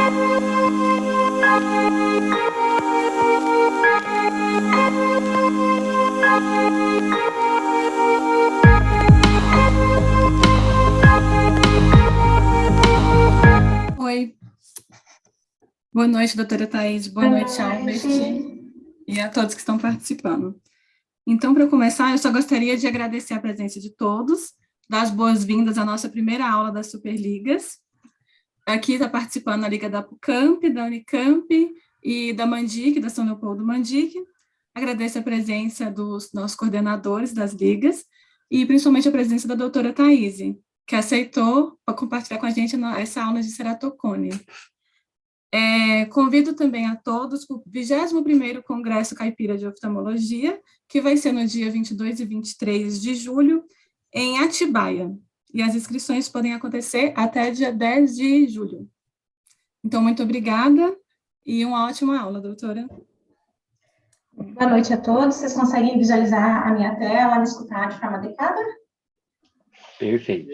Oi. Boa noite, doutora Thaís. Boa noite, Albert, e a todos que estão participando. Então, para começar, eu só gostaria de agradecer a presença de todos, dar as boas-vindas à nossa primeira aula das Superligas. Aqui está participando a Liga da Pucamp, da Unicamp e da Mandic, da São Leopoldo Mandic. Agradeço a presença dos nossos coordenadores das ligas e principalmente a presença da doutora Thaís, que aceitou compartilhar com a gente essa aula de ceratocone. Convido também a todos para o 21º Congresso Caipira de Oftalmologia, que vai ser no dia 22 e 23 de julho, em Atibaia. E as inscrições podem acontecer até dia 10 de julho. Então, muito obrigada e uma ótima aula, doutora. Boa noite a todos. Vocês conseguem visualizar a minha tela, me escutar de forma adequada? Perfeito.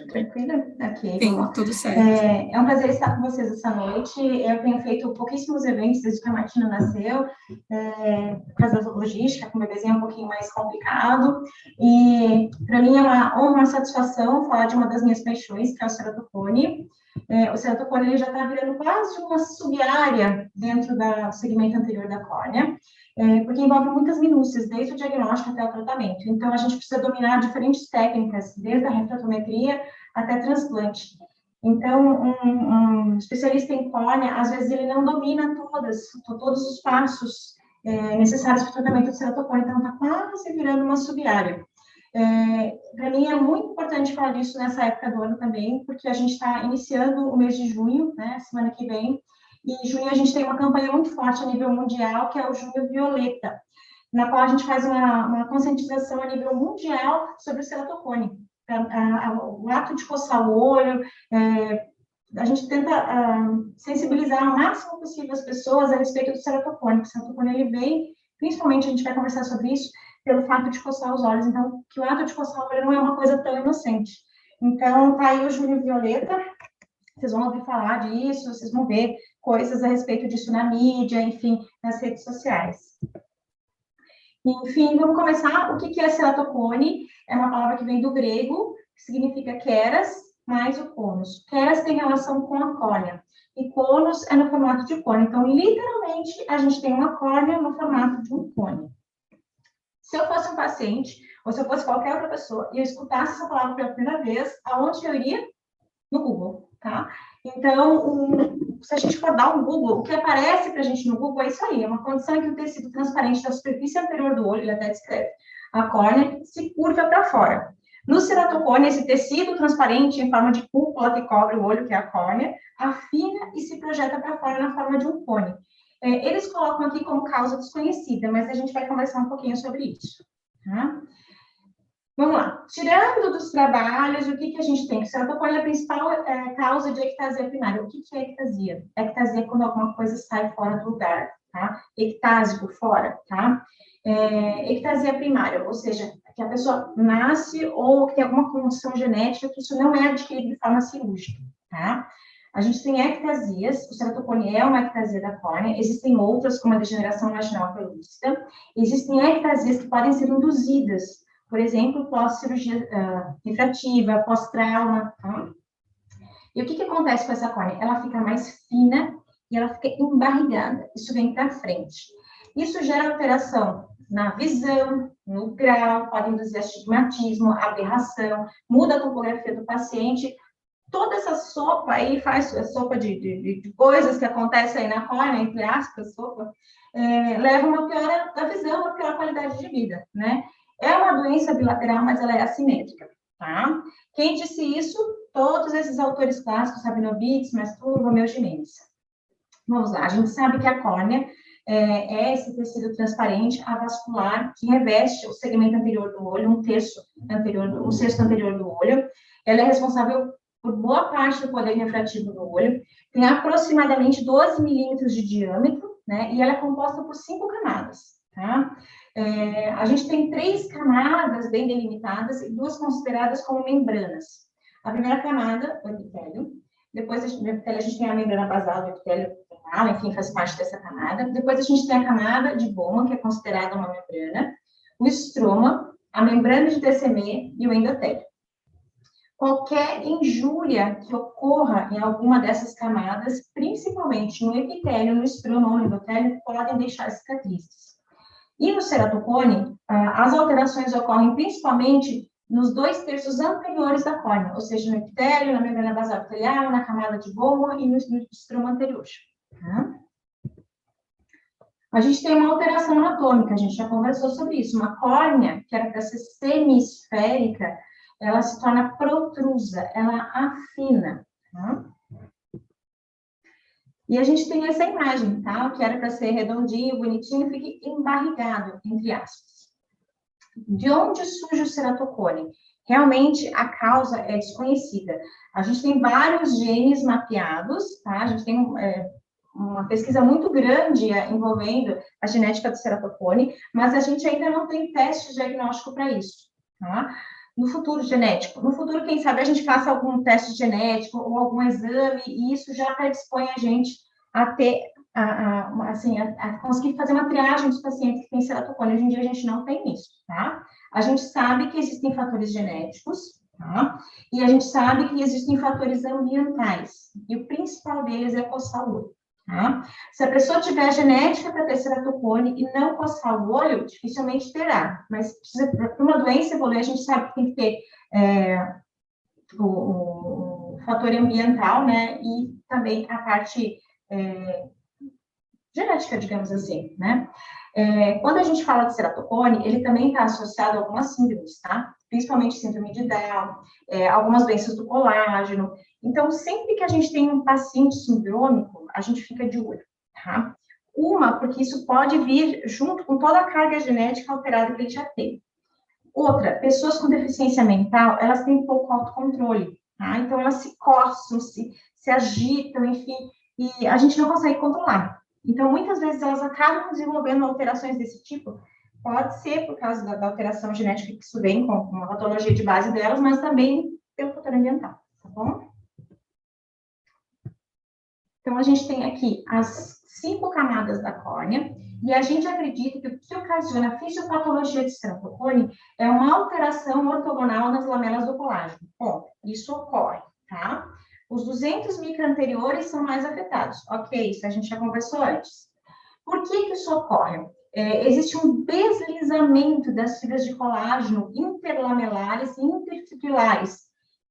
Tranquila? Ok. Sim, tudo certo. É um prazer estar com vocês essa noite. Eu tenho feito pouquíssimos eventos desde que a Martina nasceu, por causa da logística, com o bebezinho é um pouquinho mais complicado. E, para mim, é uma honra, uma satisfação falar de uma das minhas paixões, que é o ceratocone. O ceratocone ele já está virando quase uma sub-área dentro do segmento anterior da córnea, porque envolve muitas minúcias, desde o diagnóstico até o tratamento. Então, a gente precisa dominar diferentes técnicas, desde a refratometria até transplante. Então, um especialista em córnea, às vezes, ele não domina todos os passos necessários para o tratamento de ceratocone, então está quase virando uma sub-área. Para mim, é muito importante falar disso nessa época do ano também, porque a gente está iniciando o mês de junho, né, semana que vem, e em junho a gente tem uma campanha muito forte a nível mundial, que é o Junho Violeta, na qual a gente faz uma conscientização a nível mundial sobre o ceratocone. O ato de coçar o olho, a gente tenta sensibilizar o máximo possível as pessoas a respeito do ceratocone. O ceratocone, ele vem, principalmente, a gente vai conversar sobre isso, pelo fato de coçar os olhos. Então, que o ato de coçar o olho não é uma coisa tão inocente. Então, tá aí o Junho Violeta, vocês vão ouvir falar disso, vocês vão ver coisas a respeito disso na mídia, enfim, nas redes sociais. Enfim, vamos começar. O que é ceratocone? É uma palavra que vem do grego, que significa keras, mais o conus. Keras tem relação com a córnea, e conus é no formato de cone. Então, literalmente, a gente tem uma córnea no formato de um cone. Se eu fosse um paciente, ou se eu fosse qualquer outra pessoa, e eu escutasse essa palavra pela primeira vez, aonde eu iria? No Google, tá? Então, se a gente for dar um Google, o que aparece para a gente no Google é isso aí, é uma condição em que o tecido transparente da superfície anterior do olho, ele até descreve, a córnea, se curva para fora. No ceratocone, esse tecido transparente em forma de cúpula que cobre o olho, que é a córnea, afina e se projeta para fora na forma de um cone. Eles colocam aqui como causa desconhecida, mas a gente vai conversar um pouquinho sobre isso, tá? Vamos lá. Tirando dos trabalhos, o que a gente tem? O ceratocone é a principal causa de ectasia primária. O que é ectasia? Ectasia é quando alguma coisa sai fora do lugar, tá? Ectase por fora, tá? Ectasia primária, ou seja, que a pessoa nasce ou que tem alguma condição genética que isso não é adquirido de forma cirúrgica, tá? A gente tem ectasias, o ceratocone é uma ectasia da córnea, existem outras, como a degeneração vaginal pelúcida, existem ectasias que podem ser induzidas, por exemplo, pós-cirurgia refrativa, pós-trauma, tá? E o que acontece com essa córnea? Ela fica mais fina e ela fica embarrigada, isso vem para frente. Isso gera alteração na visão, no grau, pode induzir astigmatismo, aberração, muda a topografia do paciente. Toda essa sopa aí, faz a sopa de coisas que acontecem aí na córnea, entre aspas, sopa, leva a uma piora da visão, uma pior qualidade de vida, né? É uma doença bilateral, mas ela é assimétrica, tá? Quem disse isso? Todos esses autores clássicos, Rabinovitz, Mastur, Romeu Gimenez. Vamos lá, a gente sabe que a córnea é esse tecido transparente avascular que reveste o segmento anterior do olho, um sexto anterior do olho. Ela é responsável por boa parte do poder refrativo do olho, tem aproximadamente 12 milímetros de diâmetro, né? E ela é composta por 5 camadas, tá? A gente tem 3 camadas bem delimitadas e 2 consideradas como membranas. A primeira camada, o epitélio, Depois do epitélio, a gente tem a membrana basal do epitélio renal, enfim, faz parte dessa camada. Depois a gente tem a camada de Bowman, que é considerada uma membrana, o estroma, a membrana de Descemet e o endotélio. Qualquer injúria que ocorra em alguma dessas camadas, principalmente no epitélio, no estroma ou no endotélio, podem deixar cicatrizes. E no ceratocone, as alterações ocorrem principalmente nos 2/3 anteriores da córnea, ou seja, no epitélio, na membrana basal epitelial, na camada de Bowman e no estroma anterior. Tá? A gente tem uma alteração anatômica, a gente já conversou sobre isso. Uma córnea, que era para ser semisférica, ela se torna protrusa, ela afina. Tá? E a gente tem essa imagem, tá? Que era para ser redondinho, bonitinho, fica embarrigado, entre aspas. De onde surge o ceratocone? Realmente, a causa é desconhecida. A gente tem vários genes mapeados, tá? A gente tem uma pesquisa muito grande envolvendo a genética do ceratocone, mas a gente ainda não tem teste diagnóstico para isso, tá? No futuro genético, no futuro, quem sabe, a gente faça algum teste genético ou algum exame, e isso já predispõe a gente a ter, a conseguir fazer uma triagem dos pacientes que têm ceratocone. Hoje em dia, a gente não tem isso, tá? A gente sabe que existem fatores genéticos, tá? E a gente sabe que existem fatores ambientais, e o principal deles é coçar o olho, tá? Se a pessoa tiver genética para ter ceratocone e não coçar o olho, dificilmente terá, mas para uma doença evoluir, a gente sabe que tem que ter o fator ambiental, né, e também a parte genética, digamos assim, né? Quando a gente fala de ceratocone, ele também está associado a algumas síndromes, tá? Principalmente síndrome de Down, algumas doenças do colágeno. Então, sempre que a gente tem um paciente sindrômico, a gente fica de olho, tá? Porque isso pode vir junto com toda a carga genética alterada que ele já tem. Outra, pessoas com deficiência mental, elas têm pouco autocontrole, tá? Então, elas se coçam, se agitam, enfim, e a gente não consegue controlar. Então, muitas vezes, elas acabam desenvolvendo alterações desse tipo. Pode ser por causa da alteração genética que isso vem com uma patologia de base delas, mas também pelo fator ambiental, tá bom? Então, a gente tem aqui as 5 camadas da córnea, e a gente acredita que o que ocasiona a fisiopatologia de ceratocone é uma alteração ortogonal nas lamelas do colágeno. Bom, isso ocorre, tá? Os 200 microanteriores são mais afetados. Ok, isso a gente já conversou antes. Por que isso ocorre? Existe um deslizamento das fibras de colágeno interlamelares e interfibrilares,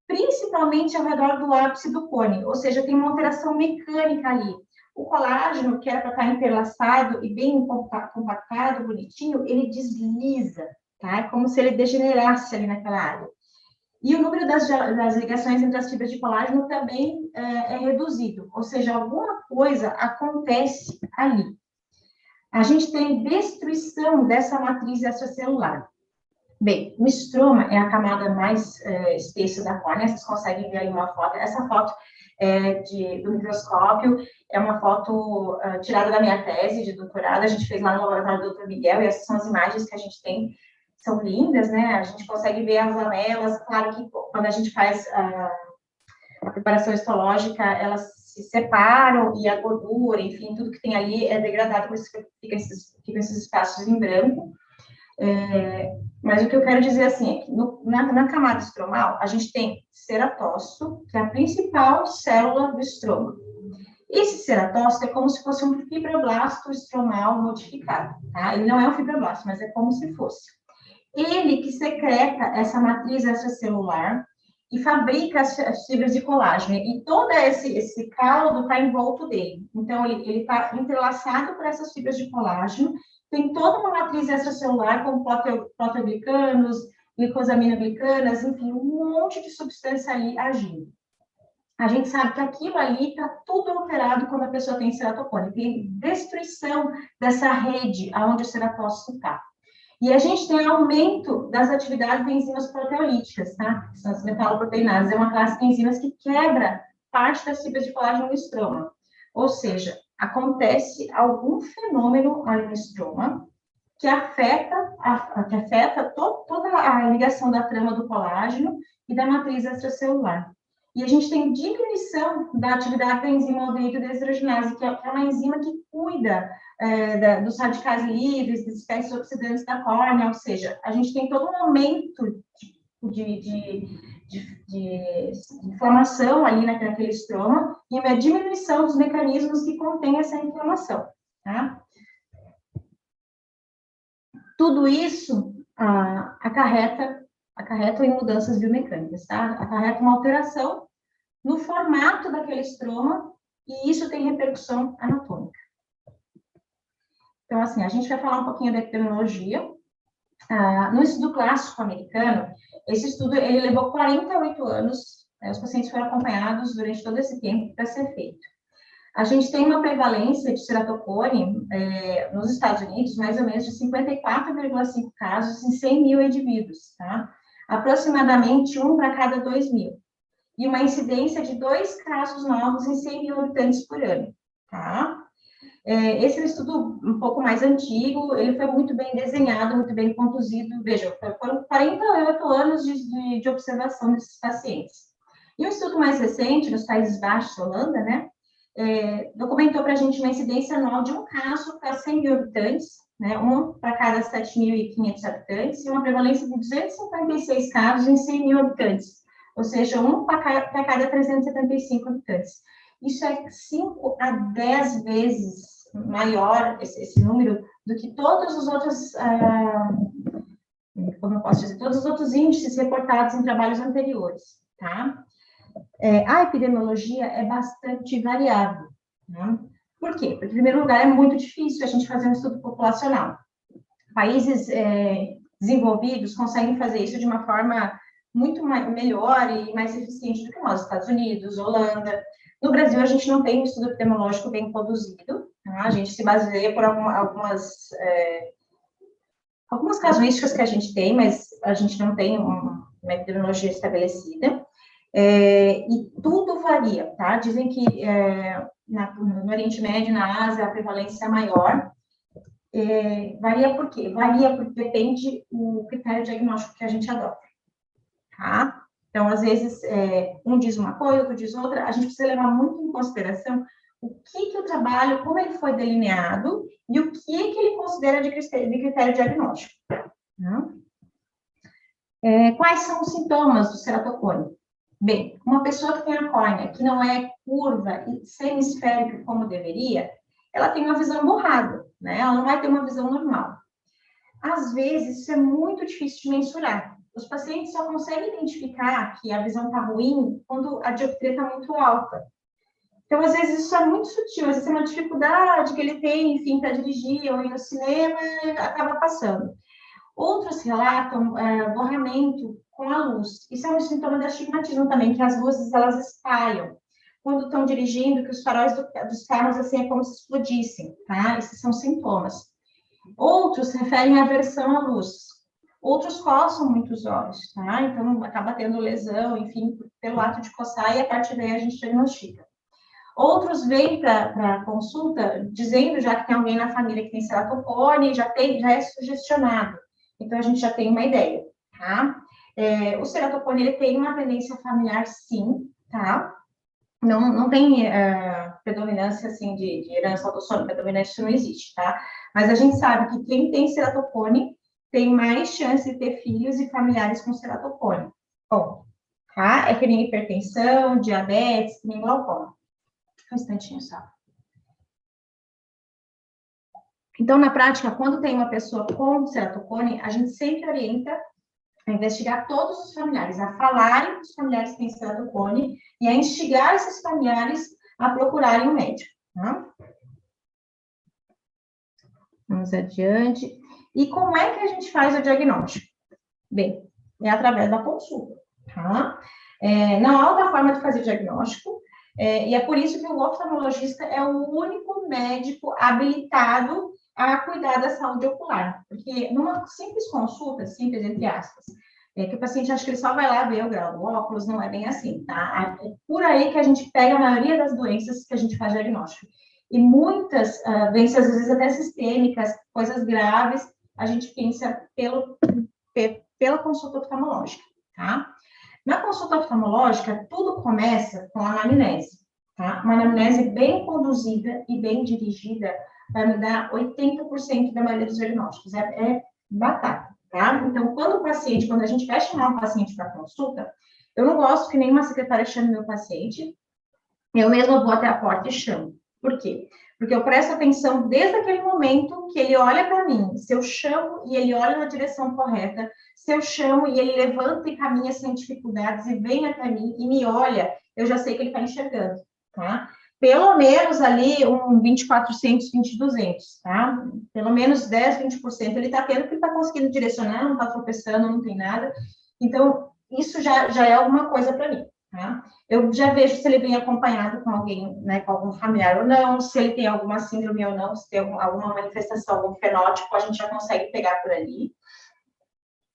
principalmente ao redor do ápice do cone, ou seja, tem uma alteração mecânica ali. O colágeno, que era para estar interlaçado e bem compactado, bonitinho, ele desliza, tá? É como se ele degenerasse ali naquela área. E o número das ligações entre as fibras de colágeno também é reduzido, ou seja, alguma coisa acontece ali. A gente tem destruição dessa matriz extracelular. Bem, o estroma é a camada mais espessa da córnea, vocês conseguem ver aí uma foto. Essa foto do microscópio é uma foto tirada da minha tese de doutorado, a gente fez lá no laboratório do Dr. Miguel, e essas são as imagens que a gente tem, são lindas, né? A gente consegue ver as lamelas, claro que quando a gente faz a preparação histológica, elas se separam e a gordura, enfim, tudo que tem ali é degradado, por isso que ficam esses espaços em branco. Mas o que eu quero dizer assim é que na camada estromal, a gente tem ceratócito, que é a principal célula do estroma. Esse ceratócito é como se fosse um fibroblasto estromal modificado, tá? Ele não é um fibroblasto, mas é como se fosse. Ele que secreta essa matriz extracelular e fabrica as fibras de colágeno. E todo esse caldo está em volta dele. Então, ele está entrelaçado por essas fibras de colágeno. Tem toda uma matriz extracelular, como proteoglicanos, glicosaminoglicanas, enfim, um monte de substância ali agindo. A gente sabe que aquilo ali está tudo alterado quando a pessoa tem ceratocone. Tem destruição dessa rede onde o ceratócito está. E a gente tem aumento das atividades de enzimas proteolíticas, tá? Que são as metaloproteinases. É uma classe de enzimas que quebra parte das fibras de colágeno no estroma. Ou seja, acontece algum fenômeno ali no estroma que afeta toda a ligação da trama do colágeno e da matriz extracelular. E a gente tem diminuição da atividade da enzima aldeído deshidrogenase, que é uma enzima que cuida dos radicais livres, das espécies oxidantes da córnea, ou seja, a gente tem todo um aumento de inflamação ali naquele estroma e uma diminuição dos mecanismos que contêm essa inflamação, tá? Tudo isso acarreta em mudanças biomecânicas, tá? Acarreta uma alteração no formato daquele estroma e isso tem repercussão anatômica. Então, assim, a gente vai falar um pouquinho da epidemiologia. No estudo clássico americano, esse estudo ele levou 48 anos, os pacientes foram acompanhados durante todo esse tempo para ser feito. A gente tem uma prevalência de ceratocone nos Estados Unidos, mais ou menos de 54,5 casos em 100 mil indivíduos, tá? Aproximadamente 1 para cada 2 mil. E uma incidência de 2 casos novos em 100 mil habitantes por ano, tá? Esse é um estudo um pouco mais antigo, ele foi muito bem desenhado, muito bem conduzido, vejam, foram 48 anos de observação desses pacientes. E um estudo mais recente, nos Países Baixos, Holanda, né, documentou para a gente uma incidência anual de 1 caso para 100 mil habitantes, né, 1 para cada 7.500 habitantes, e uma prevalência de 256 casos em 100 mil habitantes, ou seja, 1 para cada 375 habitantes. Isso é 5 a 10 vezes maior, esse número, do que todos os outros, como eu posso dizer, todos os outros índices reportados em trabalhos anteriores, tá? A epidemiologia é bastante variável, né? Por quê? Porque, em primeiro lugar, é muito difícil a gente fazer um estudo populacional. Países desenvolvidos conseguem fazer isso de uma forma muito melhor e mais eficiente do que nós, Estados Unidos, Holanda. No Brasil, a gente não tem um estudo epidemiológico bem conduzido, tá? A gente se baseia por algumas casuísticas que a gente tem, mas a gente não tem uma epidemiologia estabelecida. E tudo varia, tá? Dizem que no Oriente Médio, na Ásia, a prevalência é maior. Varia por quê? Varia porque depende do critério diagnóstico que a gente adota, tá? Então, às vezes, um diz uma coisa, outro diz outra, a gente precisa levar muito em consideração o que o trabalho, como ele foi delineado e o que ele considera de critério diagnóstico. Tá? Quais são os sintomas do ceratocone? Bem, uma pessoa que tem a córnea que não é curva e semisférica como deveria, ela tem uma visão borrada, né? Ela não vai ter uma visão normal. Às vezes, isso é muito difícil de mensurar. Os pacientes só conseguem identificar que a visão está ruim quando a dioptria está muito alta. Então, às vezes, isso é muito sutil, às vezes é uma dificuldade que ele tem, enfim, para dirigir ou ir no cinema e acaba passando. Outros relatam borramento com a luz. Isso é um sintoma de astigmatismo também, que as luzes, elas espalham. Quando estão dirigindo, que os faróis dos carros, assim, é como se explodissem, tá? Esses são sintomas. Outros referem à aversão à luz. Outros coçam muito os olhos, tá? Então, acaba tendo lesão, enfim, pelo ato de coçar, e a partir daí a gente diagnostica. Outros vêm para a consulta dizendo já que tem alguém na família que tem ceratocone, já é sugestionado. Então, a gente já tem uma ideia, tá? O ceratocone, ele tem uma tendência familiar, sim, tá? Não tem predominância, assim, de herança autossômica, predominância não existe, tá? Mas a gente sabe que quem tem ceratocone tem mais chance de ter filhos e familiares com ceratocone. Bom, tá? É que nem hipertensão, diabetes, que nem glaucoma. Um instantinho só. Então, na prática, quando tem uma pessoa com ceratocone, a gente sempre orienta a investigar todos os familiares, a falarem com os familiares que têm ceratocone e a instigar esses familiares a procurarem um médico. Tá? Vamos adiante. E como é que a gente faz o diagnóstico? Bem, é através da consulta. Tá? Não há outra forma de fazer diagnóstico, e é por isso que o oftalmologista é o único médico habilitado a cuidar da saúde ocular. Porque numa simples consulta, simples entre aspas, que o paciente acha que ele só vai lá ver o grau do óculos, não é bem assim, tá? É por aí que a gente pega a maioria das doenças que a gente faz diagnóstico. E muitas doenças, às vezes até sistêmicas, coisas graves, a gente pensa pela consulta oftalmológica, tá? Na consulta oftalmológica, tudo começa com a anamnese, tá? Uma anamnese bem conduzida e bem dirigida vai me dar 80% da maioria dos diagnósticos. É batata, tá? Então, quando a gente vai chamar um paciente para consulta, eu não gosto que nenhuma secretária chame meu paciente, eu mesma vou até a porta e chamo. Por quê? Porque eu presto atenção desde aquele momento que ele olha para mim. Se eu chamo e ele olha na direção correta, se eu chamo e ele levanta e caminha sem dificuldades e vem até mim e me olha, eu já sei que ele está enxergando, tá? Pelo menos ali um 20/400, 20/200, tá? Pelo menos 10, 20% ele está tendo, porque ele está conseguindo direcionar, não está tropeçando, não tem nada. Então, isso já é alguma coisa para mim, tá? Eu já vejo se ele vem acompanhado com alguém, né, com algum familiar ou não, se ele tem alguma síndrome ou não, se tem alguma manifestação, algum fenótipo, a gente já consegue pegar por ali.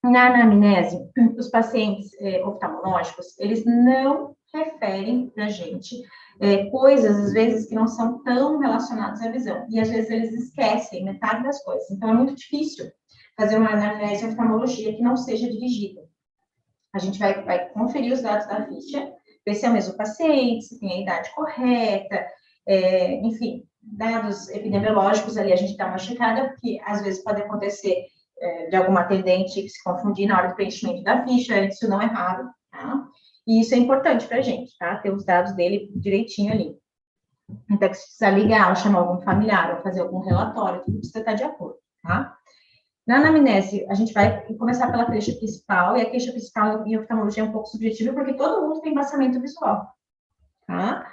Na anamnese, os pacientes oftalmológicos, eles não referem para a gente coisas, às vezes, que não são tão relacionadas à visão. E, às vezes, eles esquecem metade das coisas. Então, é muito difícil fazer uma anamnese de oftalmologia que não seja dirigida. A gente vai conferir os dados da ficha, ver se é o mesmo paciente, se tem a idade correta, enfim, dados epidemiológicos ali a gente dá uma checada, porque às vezes pode acontecer de alguma atendente se confundir na hora do preenchimento da ficha, isso não é raro, tá? E isso é importante para a gente, tá? Ter os dados dele direitinho ali. Então, se precisar ligar, ou chamar algum familiar, ou fazer algum relatório, tudo precisa estar de acordo, tá? Na anamnese, a gente vai começar pela queixa principal, e a queixa principal em oftalmologia é um pouco subjetiva, porque todo mundo tem embaçamento visual, tá?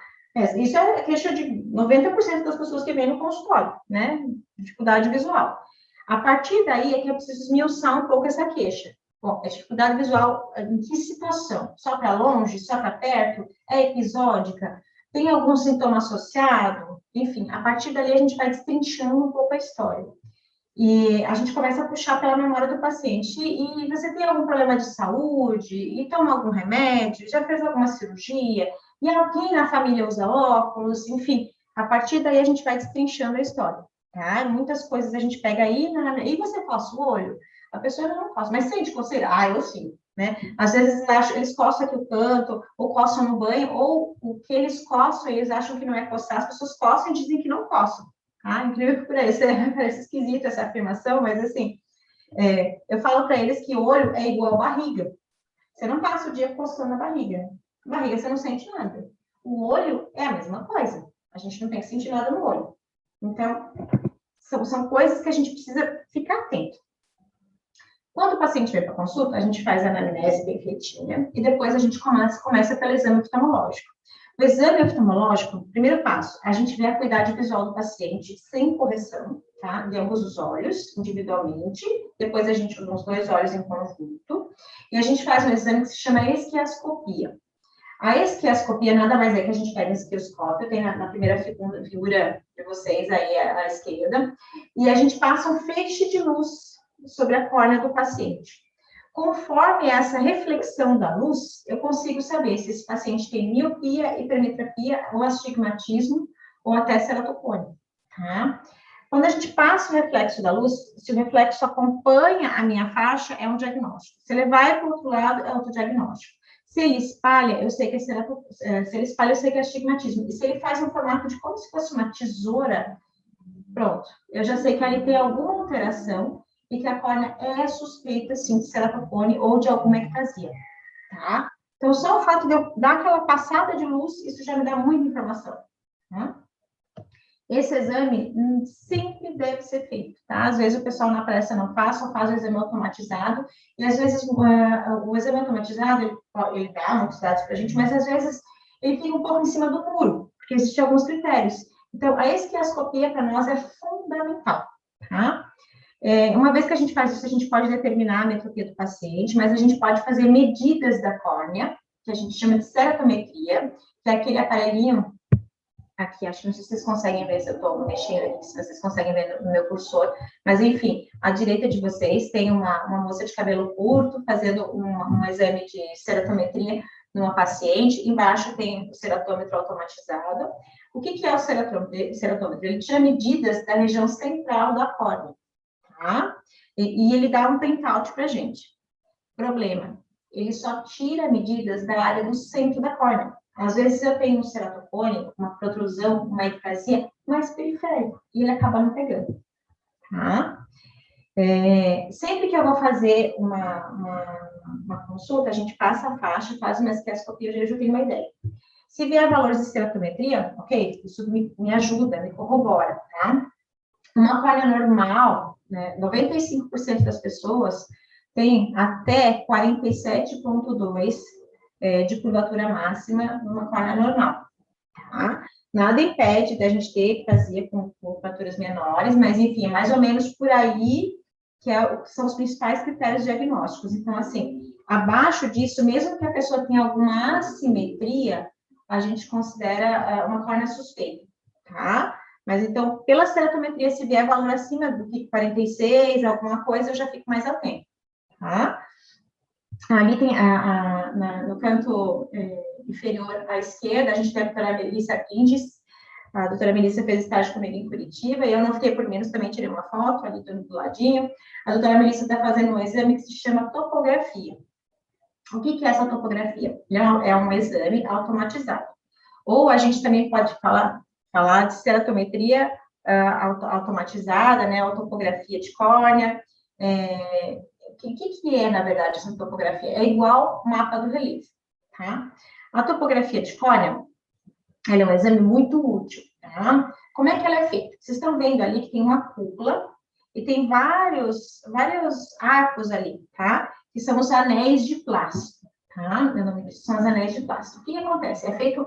Isso é a queixa de 90% das pessoas que vêm no consultório, né? Dificuldade visual. A partir daí é que eu preciso esmiuçar um pouco essa queixa. Bom, é dificuldade visual em que situação? Só para longe? Só para perto? É episódica? Tem algum sintoma associado? Enfim, a partir dali a gente vai destrinchando um pouco a história. E a gente começa a puxar pela memória do paciente. E você tem algum problema de saúde? E toma algum remédio? Já fez alguma cirurgia? E alguém na família usa óculos? Enfim, a partir daí a gente vai destrinchando a história, tá? Muitas coisas a gente pega aí, e você coça o olho? A pessoa não coça, mas sente coceira? Ah, eu sim, né? Às vezes eles coçam aqui o canto, ou coçam no banho, ou o que eles coçam, eles acham que não é coçar, as pessoas coçam e dizem que não coçam. Ah, incrível que parece esquisito essa afirmação, mas assim, eu falo para eles que olho é igual barriga. Você não passa o dia coçando a barriga. Barriga você não sente nada. O olho é a mesma coisa. A gente não tem que sentir nada no olho. Então, são coisas que a gente precisa ficar atento. Quando o paciente vem para consulta, a gente faz a anamnese bem feitinha e depois a gente começa pelo exame oftalmológico. O exame oftalmológico, primeiro passo, a gente vê a acuidade visual do paciente sem correção, tá? De ambos os olhos, individualmente, depois a gente usa os dois olhos em conjunto, e a gente faz um exame que se chama esquiascopia. A esquiascopia nada mais é que a gente pega um esquioscópio, tem na primeira figura de vocês aí à esquerda, e a gente passa um feixe de luz sobre a córnea do paciente. Conforme essa reflexão da luz, eu consigo saber se esse paciente tem miopia, hipermetropia, ou astigmatismo, ou até ceratocone, tá? Quando a gente passa o reflexo da luz, se o reflexo acompanha a minha faixa, é um diagnóstico. Se ele vai para o outro lado, é outro diagnóstico. Se ele espalha, eu sei que é astigmatismo. E se ele faz um formato de como se fosse uma tesoura, pronto. Eu já sei que ali tem alguma alteração e que a córnea é suspeita, sim, de ceratocone ou de alguma ectasia, tá? Então, só o fato de eu dar aquela passada de luz, isso já me dá muita informação, tá? Esse exame sempre deve ser feito, tá? Às vezes o pessoal na pressa não faz, só faz o exame automatizado, e às vezes o exame automatizado, ele dá muitos dados para a gente, mas às vezes ele fica um pouco em cima do muro, porque existem alguns critérios. Então, a esquiascopia para nós é fundamental, tá? Uma vez que a gente faz isso, a gente pode determinar a metropia do paciente, mas a gente pode fazer medidas da córnea, que a gente chama de ceratometria, que é aquele aparelhinho aqui, acho que não sei se vocês conseguem ver, se eu estou mexendo aqui, se vocês conseguem ver no meu cursor, mas enfim, à direita de vocês tem uma moça de cabelo curto fazendo um exame de ceratometria numa paciente, embaixo tem o ceratômetro automatizado. O que é o ceratômetro? Ele tira medidas da região central da córnea, tá? E ele dá um printout para a gente. Problema, ele só tira medidas da área do centro da córnea. Às vezes eu tenho um ceratocone, uma protrusão, uma ectasia mais periférico, e ele acaba não pegando, tá? Sempre que eu vou fazer uma consulta, a gente passa a faixa, faz uma estereoscopia, eu já tenho uma ideia. Se vier valores de esterotometria, ok, isso me ajuda, me corrobora, tá? Uma córnea normal, né, 95% das pessoas tem até 47,2 de curvatura máxima numa córnea normal, tá? Nada impede da gente ter ectasia com curvaturas menores, mas, enfim, é mais ou menos por aí que são os principais critérios diagnósticos. Então, assim, abaixo disso, mesmo que a pessoa tenha alguma assimetria, a gente considera uma córnea suspeita, tá? Mas, então, pela ceratometria, se vier valor acima do que 46, alguma coisa, eu já fico mais atento, tá? Ali tem, no canto inferior à esquerda, a gente tem a doutora Melissa Guindes. A doutora Melissa fez estágio comigo em Curitiba, e eu não fiquei por menos, também tirei uma foto ali do ladinho. A doutora Melissa está fazendo um exame que se chama topografia. O que é essa topografia? É um exame automatizado. Ou a gente também pode falar de ceratometria automatizada, né, a topografia de córnea. O que é, na verdade, essa topografia? É igual mapa do relevo, tá? A topografia de córnea, ela é um exame muito útil, tá? Como é que ela é feita? Vocês estão vendo ali que tem uma cúpula e tem vários arcos ali, tá? Que são os anéis de plástico, tá? Meu nome disso são os anéis de plástico. O que acontece? É feito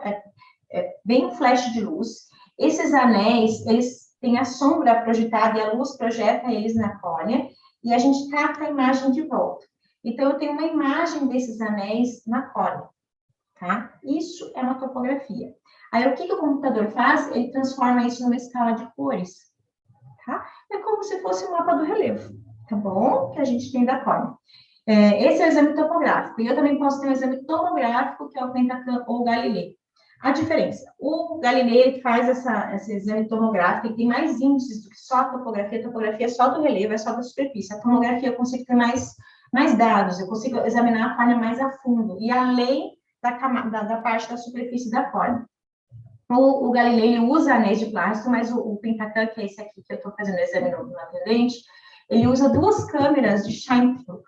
bem um flash de luz. Esses anéis, eles têm a sombra projetada e a luz projeta eles na córnea e a gente capta a imagem de volta. Então, eu tenho uma imagem desses anéis na córnea, tá? Isso é uma topografia. Aí, o que o computador faz? Ele transforma isso numa escala de cores, tá? É como se fosse um mapa do relevo, tá bom? Que a gente tem da córnea. Esse é o exame topográfico. E eu também posso ter um exame tomográfico, que é o Pentacam ou o Galilei. A diferença, o Galilei faz esse exame tomográfico e tem mais índices do que só a topografia. A topografia é só do relevo, é só da superfície. A tomografia eu consigo ter mais dados, eu consigo examinar a córnea mais a fundo e além da parte da superfície da córnea. O Galilei usa anéis de plástico, mas o Pentacam, que é esse aqui que eu estou fazendo o exame no atendente, ele usa duas câmeras de Scheimpflug.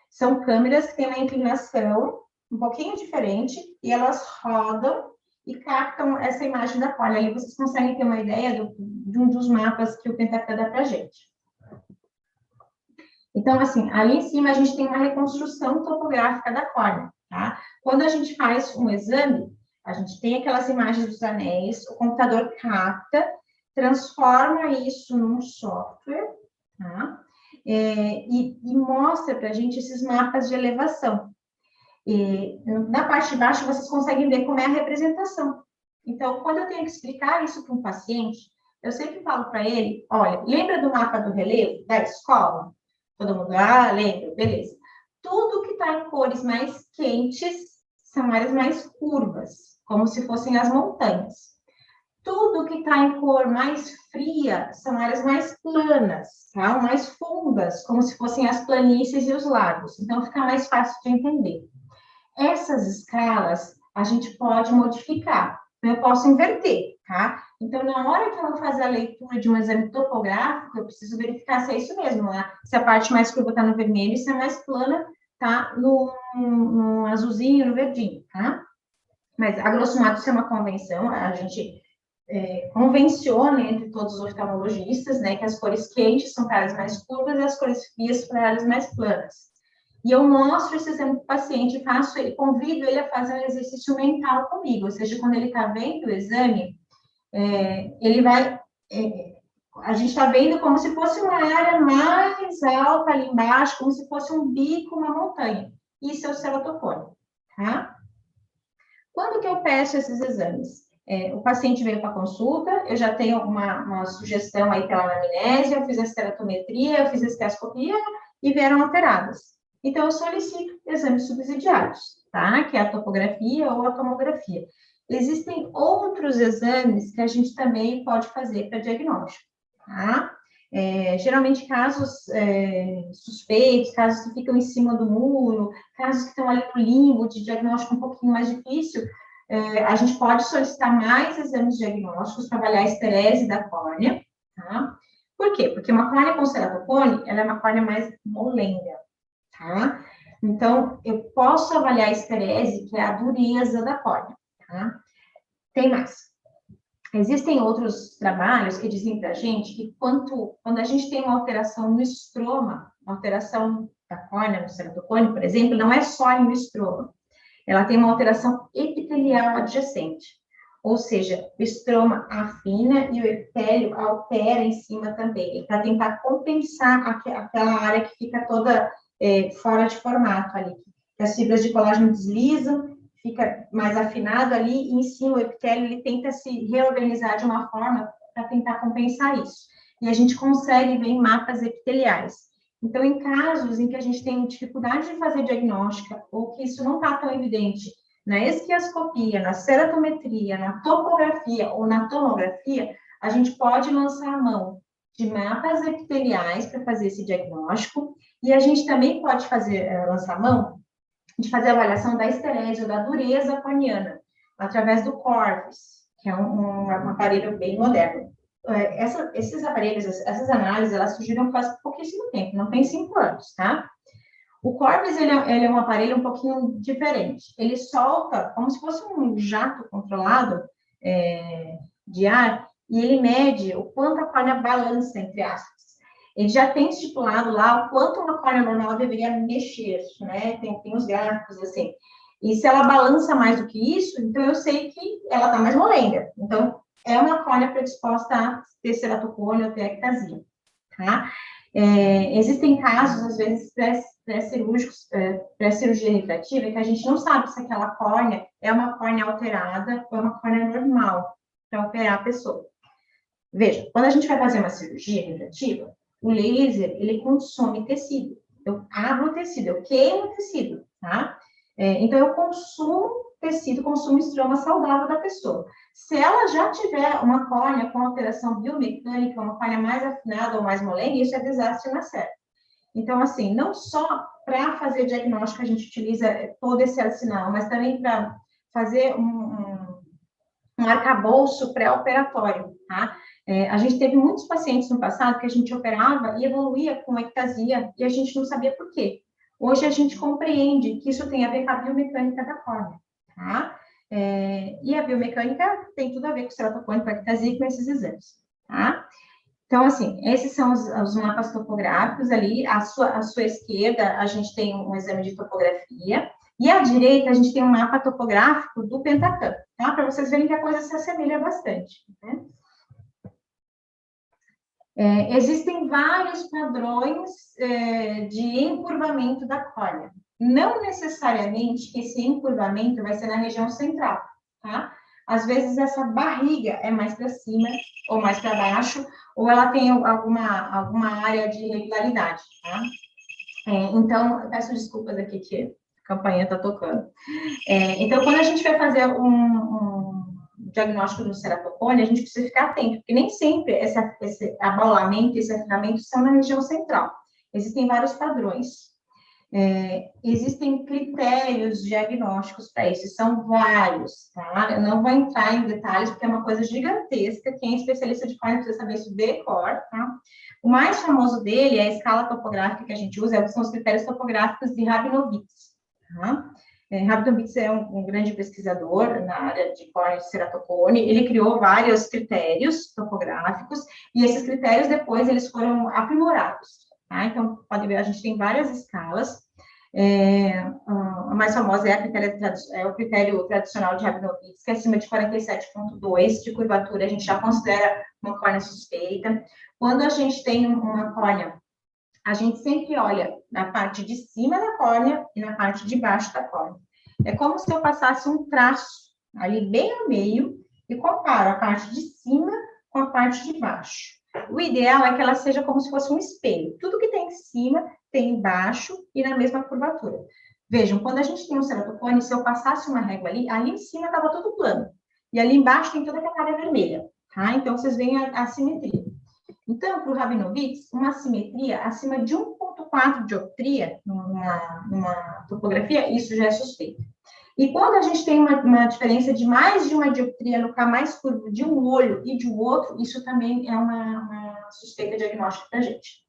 São câmeras que têm uma inclinação um pouquinho diferente e elas rodam e captam essa imagem da córnea. Ali vocês conseguem ter uma ideia de um dos mapas que o Pentacam dá para a gente. Então, assim, ali em cima a gente tem uma reconstrução topográfica da córnea, tá? Quando a gente faz um exame, a gente tem aquelas imagens dos anéis, o computador capta, transforma isso num software, tá? E mostra para a gente esses mapas de elevação. E na parte de baixo, vocês conseguem ver como é a representação. Então, quando eu tenho que explicar isso para um paciente, eu sempre falo para ele, olha, lembra do mapa do relevo da escola? Todo mundo, lembra, beleza. Tudo que está em cores mais quentes são áreas mais curvas, como se fossem as montanhas. Tudo que está em cor mais fria são áreas mais planas, tá? Mais fundas, como se fossem as planícies e os lagos. Então, fica mais fácil de entender. Essas escalas a gente pode modificar. Eu posso inverter, tá? Então, na hora que eu vou fazer a leitura de um exame topográfico, eu preciso verificar se é isso mesmo, né? Se a parte mais curva está no vermelho e se a mais plana está no azulzinho, no verdinho, tá? Mas, a grosso modo, isso é uma convenção, a gente convenciona entre todos os oftalmologistas, né, que as cores quentes são para áreas mais curvas e as cores frias para áreas mais planas. E eu mostro esse exame para o paciente, convido ele a fazer um exercício mental comigo, ou seja, quando ele está vendo o exame, ele vai... a gente está vendo como se fosse uma área mais alta ali embaixo, como se fosse um bico, uma montanha. Isso é o ceratocone, tá? Quando que eu peço esses exames? O paciente veio para consulta, eu já tenho uma sugestão aí pela anamnésia, eu fiz a ceratometria, eu fiz a estereoscopia e vieram alteradas. Então, eu solicito exames subsidiários, tá? Que é a topografia ou a tomografia. Existem outros exames que a gente também pode fazer para diagnóstico, tá? Geralmente casos suspeitos, casos que ficam em cima do muro, casos que estão ali no limbo de diagnóstico um pouquinho mais difícil, a gente pode solicitar mais exames diagnósticos para avaliar a esterese da córnea, tá? Por quê? Porque uma córnea com ceratocone, ela é uma córnea mais molenga, tá? Então, eu posso avaliar a esterese, que é a dureza da córnea, tá? Tem mais. Existem outros trabalhos que dizem para a gente que quando a gente tem uma alteração no estroma, uma alteração da córnea no ceratocone, por exemplo, não é só no estroma, ela tem uma alteração epitelial adjacente, ou seja, o estroma afina e o epitélio altera em cima também, para tentar compensar aquela área que fica toda fora de formato ali, que as fibras de colágeno deslizam, fica mais afinado ali, e em cima o epitélio ele tenta se reorganizar de uma forma para tentar compensar isso. E a gente consegue ver em mapas epiteliais. Então, em casos em que a gente tem dificuldade de fazer diagnóstica, ou que isso não está tão evidente na esquiascopia, na ceratometria, na topografia ou na tomografia, a gente pode lançar a mão de mapas epiteliais para fazer esse diagnóstico, e a gente também pode lançar a mão de fazer a avaliação da esterese ou da dureza corneana, através do Corvus, que é um aparelho bem moderno. Esses aparelhos, essas análises, elas surgiram faz pouquíssimo tempo, não tem 5 anos, tá? O Corvus, ele é um aparelho um pouquinho diferente. Ele solta como se fosse um jato controlado de ar, e ele mede o quanto a córnea balança, entre aspas. Ele já tem estipulado lá o quanto uma córnea normal deveria mexer, né? Tem os gráficos, assim. E se ela balança mais do que isso, então eu sei que ela está mais molenga. Então, é uma córnea predisposta a ter ceratocone ou ter ectasia, tá? Existem casos, às vezes, pré-cirúrgicos, pré-cirurgia refrativa, que a gente não sabe se aquela córnea é uma córnea alterada ou é uma córnea normal para operar a pessoa. Veja, quando a gente vai fazer uma cirurgia refrativa, o laser, ele consome tecido. Eu abro o tecido, eu queimo o tecido, tá? Então, eu consumo tecido, consumo estroma saudável da pessoa. Se ela já tiver uma córnea com alteração biomecânica, uma córnea mais afinada ou mais molenga, isso é desastre na certa. Então, assim, não só para fazer diagnóstico a gente utiliza todo esse arsenal, mas também para fazer um arcabouço pré-operatório, tá? A gente teve muitos pacientes no passado que a gente operava e evoluía com ectasia e a gente não sabia por quê. Hoje a gente compreende que isso tem a ver com a biomecânica da córnea, tá? E a biomecânica tem tudo a ver com o ceratocone, com a ectasia e com esses exames, tá? Então, assim, esses são os mapas topográficos ali. À sua esquerda, a gente tem um exame de topografia. E à direita, a gente tem um mapa topográfico do Pentacam, tá? Para vocês verem que a coisa se assemelha bastante, né? Existem vários padrões de encurvamento da córnea. Não necessariamente que esse encurvamento vai ser na região central, tá? Às vezes essa barriga é mais para cima ou mais para baixo, ou ela tem alguma área de irregularidade, tá? Então, eu peço desculpas aqui que a campainha está tocando. Então, quando a gente vai fazer um diagnóstico do ceratocone, a gente precisa ficar atento, porque nem sempre esse abaulamento, esse afinamento são na região central. Existem vários padrões. Existem critérios diagnósticos para isso, são vários, tá? Eu não vou entrar em detalhes, porque é uma coisa gigantesca, quem é especialista de córnea precisa saber isso de cor, tá? O mais famoso dele é a escala topográfica que a gente usa, são os critérios topográficos de Rabinowitz, tá? Rabinowitz é um grande pesquisador na área de córnea de ceratocone, ele criou vários critérios topográficos, e esses critérios depois eles foram aprimorados, tá? Então, pode ver, a gente tem várias escalas, a mais famosa é o critério tradicional de Rabinowitz, que é acima de 47,2 de curvatura, a gente já considera uma córnea suspeita. Quando a gente tem uma córnea, a gente sempre olha na parte de cima da córnea e na parte de baixo da córnea. É como se eu passasse um traço ali bem no meio e comparo a parte de cima com a parte de baixo. O ideal é que ela seja como se fosse um espelho. Tudo que tem em cima tem embaixo e na mesma curvatura. Vejam, quando a gente tem um ceratocone, se eu passasse uma régua ali em cima estava tudo plano. E ali embaixo tem toda aquela área vermelha, tá? Então, vocês veem a simetria. Então, para o Rabinovitz, uma assimetria acima de 1,4 dioptria numa topografia, isso já é suspeito. E quando a gente tem uma diferença de mais de uma dioptria no K mais curvo de um olho e de um outro, isso também é uma suspeita diagnóstica para a gente.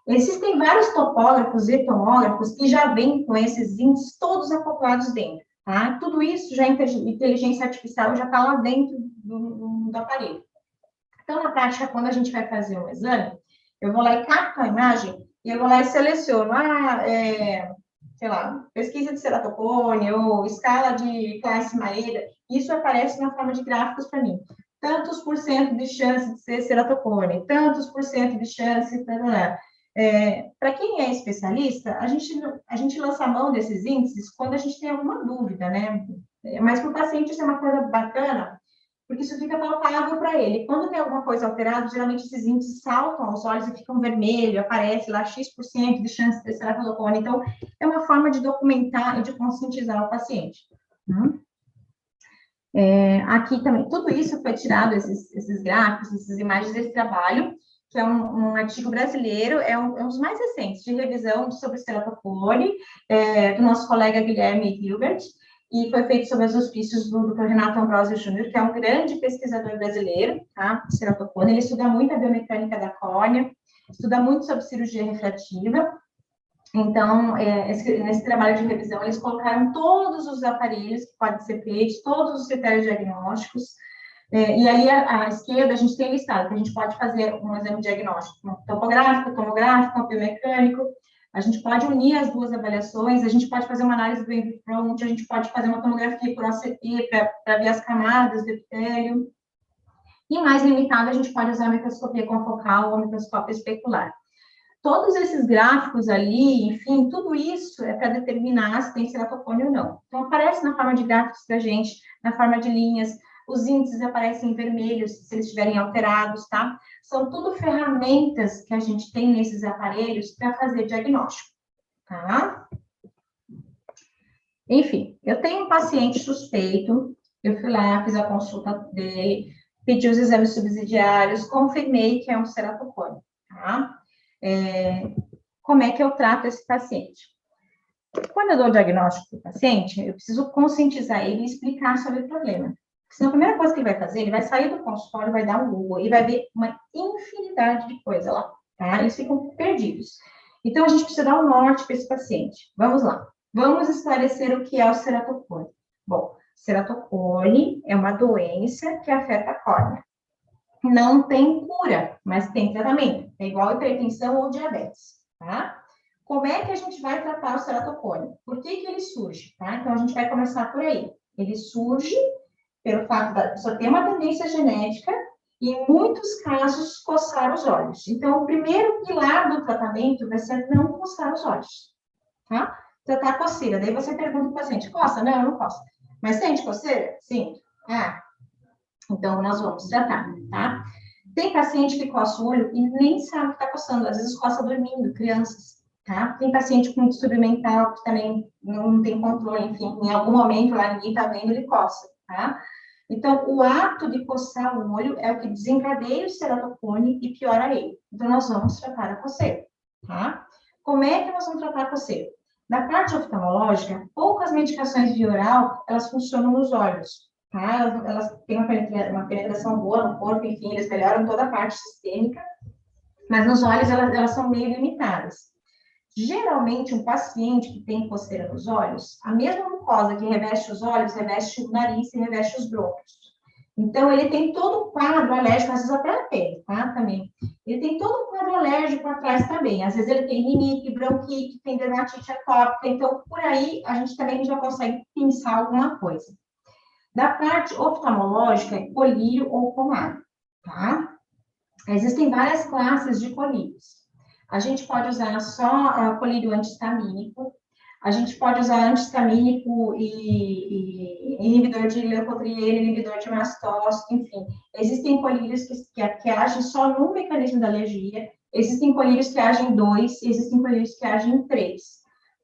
Existem vários topógrafos e tomógrafos que já vêm com esses índices todos acoplados dentro, tá? Tudo isso já inteligência artificial já está lá dentro do aparelho. Então, na prática, quando a gente vai fazer um exame, eu vou lá e capto a imagem e eu vou lá e seleciono, sei lá, pesquisa de ceratocone ou escala de classe Maeda, isso aparece na forma de gráficos para mim. Tantos por cento de chance de ser ceratocone, tantos por cento de chance, para quem é especialista, a gente lança a mão desses índices quando a gente tem alguma dúvida, né? Mas para o paciente isso é uma coisa bacana, porque isso fica palpável para ele. Quando tem alguma coisa alterada, geralmente esses índices saltam aos olhos e ficam vermelho, aparece lá X% de chance de ter ceratocone. Então, é uma forma de documentar e de conscientizar o paciente. Aqui também, tudo isso foi tirado, esses gráficos, essas imagens desse trabalho, que é um artigo brasileiro, é um dos mais recentes, de revisão sobre ceratocone, do nosso colega Guilherme Hilbert, e foi feito sob os auspícios do Dr. Renato Ambrosio Júnior, que é um grande pesquisador brasileiro, tá, de ceratocone. Ele estuda muito a biomecânica da córnea, estuda muito sobre cirurgia refrativa. Então, nesse trabalho de revisão, eles colocaram todos os aparelhos que podem ser feitos, todos os critérios diagnósticos, e aí, à esquerda, a gente tem listado que a gente pode fazer um exame diagnóstico topográfico, tomográfico, biomecânico, a gente pode unir as duas avaliações, a gente pode fazer uma análise do wavefront, a gente pode fazer uma tomografia por OCT para ver as camadas do epitélio, e mais limitado, a gente pode usar a microscopia confocal ou a microscópio especular. Todos esses gráficos ali, enfim, tudo isso é para determinar se tem ceratocone ou não. Então, aparece na forma de gráficos para a gente, na forma de linhas, os índices aparecem em vermelho se eles estiverem alterados, tá? São tudo ferramentas que a gente tem nesses aparelhos para fazer diagnóstico, tá? Enfim, eu tenho um paciente suspeito, eu fui lá, fiz a consulta dele, pedi os exames subsidiários, confirmei que é um ceratocone, tá? Como é que eu trato esse paciente? Quando eu dou o diagnóstico para o paciente, eu preciso conscientizar ele e explicar sobre o problema. Senão, a primeira coisa que ele vai fazer, ele vai sair do consultório, vai dar um Google e vai ver uma infinidade de coisa lá, tá? Eles ficam perdidos. Então, a gente precisa dar um norte para esse paciente. Vamos lá. Vamos esclarecer o que é o ceratocone. Bom, ceratocone é uma doença que afeta a córnea. Não tem cura, mas tem tratamento. É igual hipertensão ou diabetes, tá? Como é que a gente vai tratar o ceratocone? Por que ele surge, tá? Então, a gente vai começar por aí. Ele surge pelo fato da pessoa ter uma tendência genética e, em muitos casos, coçar os olhos. Então, o primeiro pilar do tratamento vai ser não coçar os olhos, tá? Tratar a coceira. Daí você pergunta para o paciente, coça? Não, não coça. Mas sente coceira? Sim. Então, nós vamos tratar, tá? Tem paciente que coça o olho e nem sabe que está coçando. Às vezes coça dormindo, crianças, tá? Tem paciente com distúrbio mental que também não tem controle, enfim, em algum momento lá ninguém está vendo, ele coça, tá? Então, o ato de coçar o olho é o que desencadeia o ceratocone e piora ele. Então, nós vamos tratar a coceira, tá? Como é que nós vamos tratar a coceira? Na parte oftalmológica, poucas medicações via oral, elas funcionam nos olhos, tá? Elas têm uma penetração boa no corpo, enfim, eles melhoram toda a parte sistêmica, mas nos olhos elas são meio limitadas. Geralmente, um paciente que tem coceira nos olhos, a mesma mucosa que reveste os olhos, reveste o nariz e reveste os brônquios. Então, ele tem todo o quadro alérgico, às vezes até a pele, tá? Também. Ele tem todo o quadro alérgico atrás também. Às vezes ele tem rinite, bronquite, tem dermatite atópica. Então, por aí, a gente também já consegue pensar alguma coisa. Da parte oftalmológica, é colírio ou pomar, tá? Existem várias classes de colírios. A gente pode usar só colírio antihistamínico, a gente pode usar antihistamínico e inibidor de leucotriene, inibidor de mastócito, enfim. Existem colírios que agem só no mecanismo da alergia, existem colírios que agem em 2, existem colírios que agem em 3.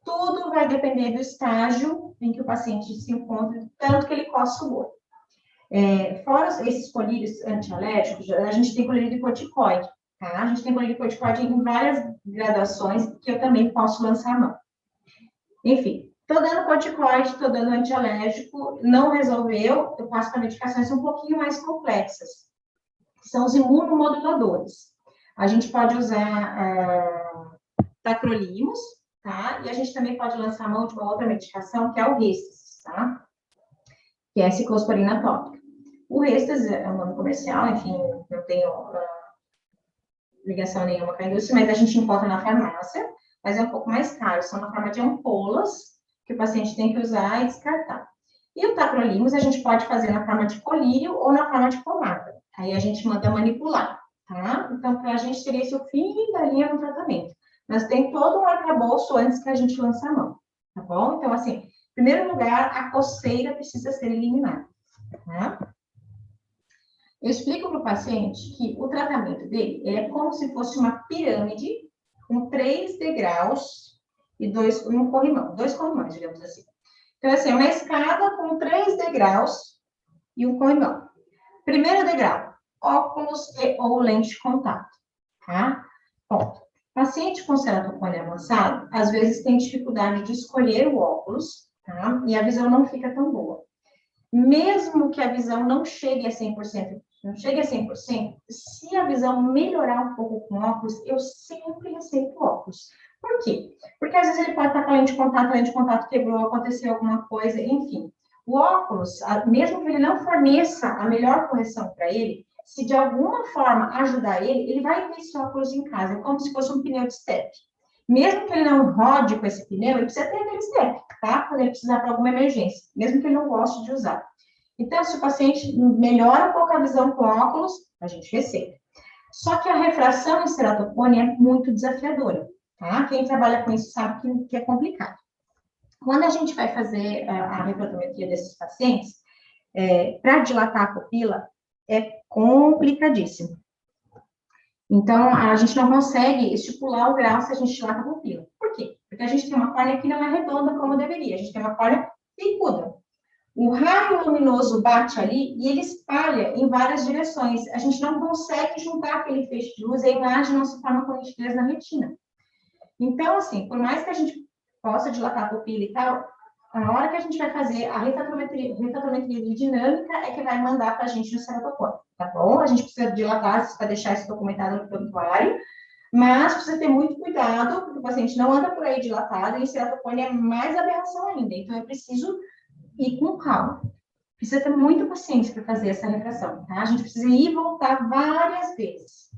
Tudo vai depender do estágio em que o paciente se encontra, tanto que ele coça o olho. Fora esses colírios antialérgicos, a gente tem colírio de corticoide, tá? A gente tem glicocorticoide em várias gradações que eu também posso lançar a mão. Enfim, estou dando corticoide, estou dando antialérgico, não resolveu, eu passo para medicações um pouquinho mais complexas, que são os imunomoduladores. A gente pode usar tacrolimus, tá? E a gente também pode lançar a mão de uma outra medicação, que é o Restas, tá? Que é a ciclosporina tópica. O Restas é um nome comercial, enfim, não tenho ligação nenhuma com a indústria, mas a gente encontra na farmácia, mas é um pouco mais caro, são na forma de ampolas, que o paciente tem que usar e descartar. E o tacrolimus a gente pode fazer na forma de colírio ou na forma de pomada. Aí a gente manda manipular, tá? Então, para a gente seria esse o fim da linha do tratamento. Mas tem todo um arcabouço antes que a gente lance a mão, tá bom? Então, assim, em primeiro lugar, a coceira precisa ser eliminada, tá? Eu explico para o paciente que o tratamento dele é como se fosse uma pirâmide com 3 degraus e um corrimão, 2 corrimões, digamos assim. Então, assim, uma escada com 3 degraus e um corrimão. Primeiro degrau, óculos ou lente de contato, tá? Ponto. Paciente com ceratocone avançado, às vezes tem dificuldade de escolher o óculos, tá? E a visão não fica tão boa. Mesmo que a visão não chegue a 100%, se a visão melhorar um pouco com óculos, eu sempre receito óculos. Por quê? Porque às vezes ele pode estar com a lente de contato quebrou, aconteceu alguma coisa, enfim. O óculos, mesmo que ele não forneça a melhor correção para ele, se de alguma forma ajudar ele, ele vai ter esse óculos em casa, é como se fosse um pneu de step. Mesmo que ele não rode com esse pneu, ele precisa ter aquele step, tá? Quando ele precisar para alguma emergência, mesmo que ele não goste de usar. Então, se o paciente melhora um pouco a visão com óculos, a gente receita. Só que a refração em ceratocone é muito desafiadora, tá? Quem trabalha com isso sabe que é complicado. Quando a gente vai fazer a refratometria desses pacientes, para dilatar a pupila, é complicadíssimo. Então, a gente não consegue estipular o grau se a gente dilata a pupila. Por quê? Porque a gente tem uma córnea que não é redonda como deveria, a gente tem uma córnea picuda. O raio luminoso bate ali e ele espalha em várias direções. A gente não consegue juntar aquele feixe de luz e a imagem não se forma com nitidez na retina. Então, assim, por mais que a gente possa dilatar a pupila e tal, a hora que a gente vai fazer a refratometria dinâmica é que vai mandar para a gente no ceratocone, tá bom? A gente precisa dilatar para deixar isso documentado no prontuário, mas precisa ter muito cuidado, porque o paciente não anda por aí dilatado e o ceratocone é mais aberração ainda. Então, é preciso ir com calma. Precisa ter muita paciência para fazer essa refração, tá? A gente precisa ir e voltar várias vezes.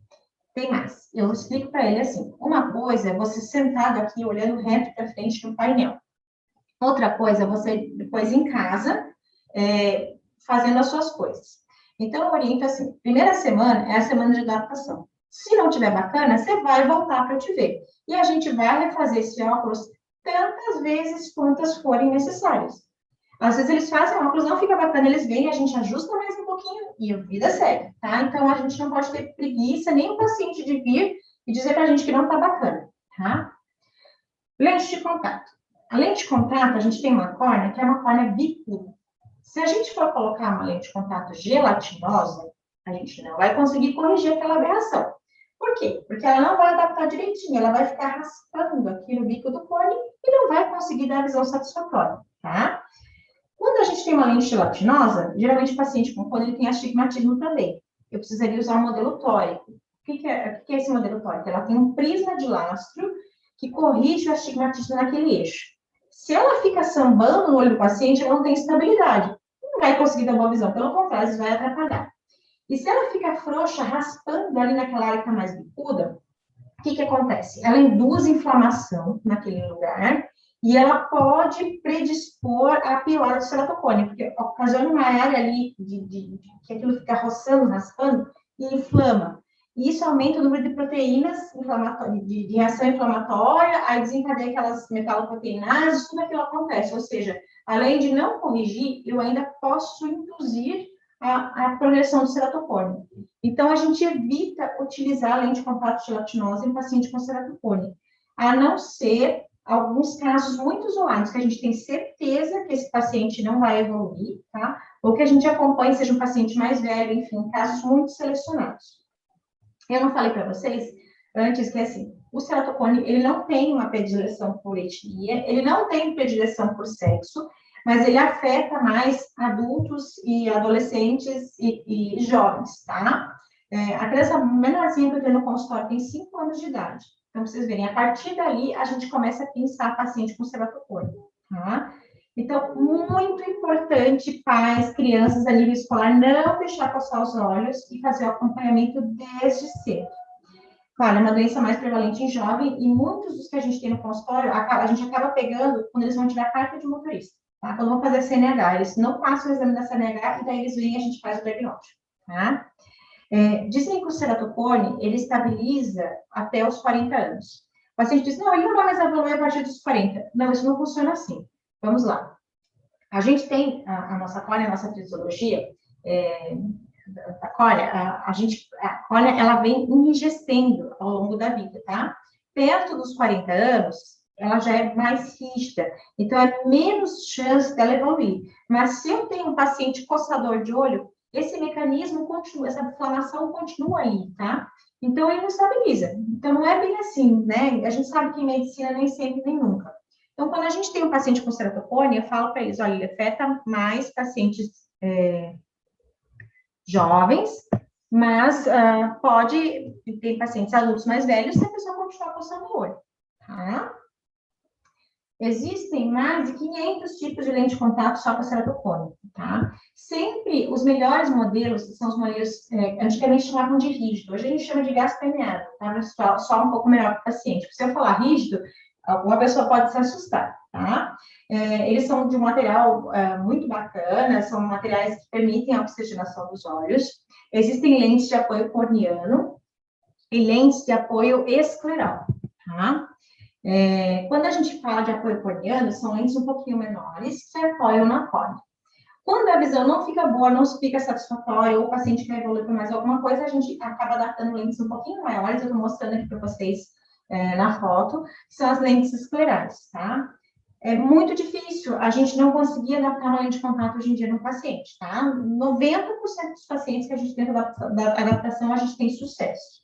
Tem mais. Eu explico para ele assim. Uma coisa é você sentado aqui, olhando reto para frente no painel. Outra coisa é você, depois em casa, fazendo as suas coisas. Então, eu oriento assim. Primeira semana é a semana de adaptação. Se não tiver bacana, você vai voltar para eu te ver. E a gente vai refazer esse óculos tantas vezes quantas forem necessárias. Às vezes eles fazem o óculos, não fica bacana, eles vêm, a gente ajusta mais um pouquinho e a vida segue, tá? Então, a gente não pode ter preguiça, nem o paciente de vir e dizer pra gente que não tá bacana, tá? Lente de contato. A lente de contato, a gente tem uma córnea que é uma córnea bicuda. Se a gente for colocar uma lente de contato gelatinosa, a gente não vai conseguir corrigir aquela aberração. Por quê? Porque ela não vai adaptar direitinho, ela vai ficar raspando aqui no bico do cone e não vai conseguir dar a visão satisfatória, tá? Quando a gente tem uma lente gelatinosa, geralmente o paciente com cone ele tem astigmatismo também. Eu precisaria usar um modelo tórico. O que é esse modelo tórico? Ela tem um prisma de lastro que corrige o astigmatismo naquele eixo. Se ela fica sambando no olho do paciente, ela não tem estabilidade. Não vai conseguir dar boa visão, pelo contrário, isso vai atrapalhar. E se ela fica frouxa, raspando ali naquela área que está mais bicuda, o que acontece? Ela induz inflamação naquele lugar e ela pode predispor a piora do ceratocone, porque ocasiona uma área ali que aquilo fica roçando, raspando e inflama. E isso aumenta o número de proteínas de reação inflamatória, aí desencadeia aquelas metaloproteinases, tudo aquilo acontece. Ou seja, além de não corrigir, eu ainda posso induzir a progressão do ceratocone. Então, a gente evita utilizar a lente de contato gelatinosa em paciente com ceratocone, a não ser alguns casos muito isolados, que a gente tem certeza que esse paciente não vai evoluir, tá? Ou que a gente acompanhe, seja um paciente mais velho, enfim, casos muito selecionados. Eu não falei para vocês antes que, assim, o ceratocone, ele não tem uma predileção por etnia, ele não tem predileção por sexo, mas ele afeta mais adultos e adolescentes e jovens, tá? A criança menorzinha que eu tenho no consultório tem 5 anos de idade. Então, vocês verem, a partir dali, a gente começa a pensar paciente com ceratocone, tá? Então, muito importante, pais, crianças a nível escolar, não deixar coçar os olhos e fazer o acompanhamento desde cedo. Claro, é uma doença mais prevalente em jovem e muitos dos que a gente tem no consultório, a gente acaba pegando quando eles vão tirar carta de motorista, tá? Quando vão fazer CNH, eles não passam o exame da CNH e daí eles vêm e a gente faz o diagnóstico, tá? Dizem que o ceratocone, ele estabiliza até os 40 anos. O paciente diz, não, ele não vai mais evoluir a partir dos 40. Não, isso não funciona assim. Vamos lá. A gente tem a nossa córnea, a nossa fisiologia, a córnea, ela vem enrijecendo ao longo da vida, tá? Perto dos 40 anos, ela já é mais rígida, então é menos chance dela evoluir. Mas se eu tenho um paciente coçador de olho, esse mecanismo continua, essa inflamação continua aí, tá? Então, ele não estabiliza. Então, não é bem assim, né? A gente sabe que em medicina nem sempre, nem nunca. Então, quando a gente tem um paciente com ceratocone, eu falo para eles, olha, ele afeta mais pacientes jovens, mas pode ter pacientes adultos mais velhos se a pessoa continuar coçando o olho, tá? Existem mais de 500 tipos de lente de contato só com ceratocone, tá? Sempre os melhores modelos são os modelos, antigamente chamavam de rígido, hoje a gente chama de gás permeável, tá? Só um pouco melhor para o paciente. Se eu falar rígido, alguma pessoa pode se assustar, tá? Eles são de um material muito bacana, são materiais que permitem a oxigenação dos olhos. Existem lentes de apoio corneano e lentes de apoio escleral, tá? Quando a gente fala de apoio corneano, são lentes um pouquinho menores que apoiam na córnea. Quando a visão não fica boa, não fica satisfatória, ou o paciente quer evoluir para mais alguma coisa, a gente acaba adaptando lentes um pouquinho maiores, eu estou mostrando aqui para vocês na foto, que são as lentes esclerais, tá? É muito difícil a gente não conseguir adaptar uma lente de contato hoje em dia no paciente, tá? 90% dos pacientes que a gente tenta da adaptação, a gente tem sucesso.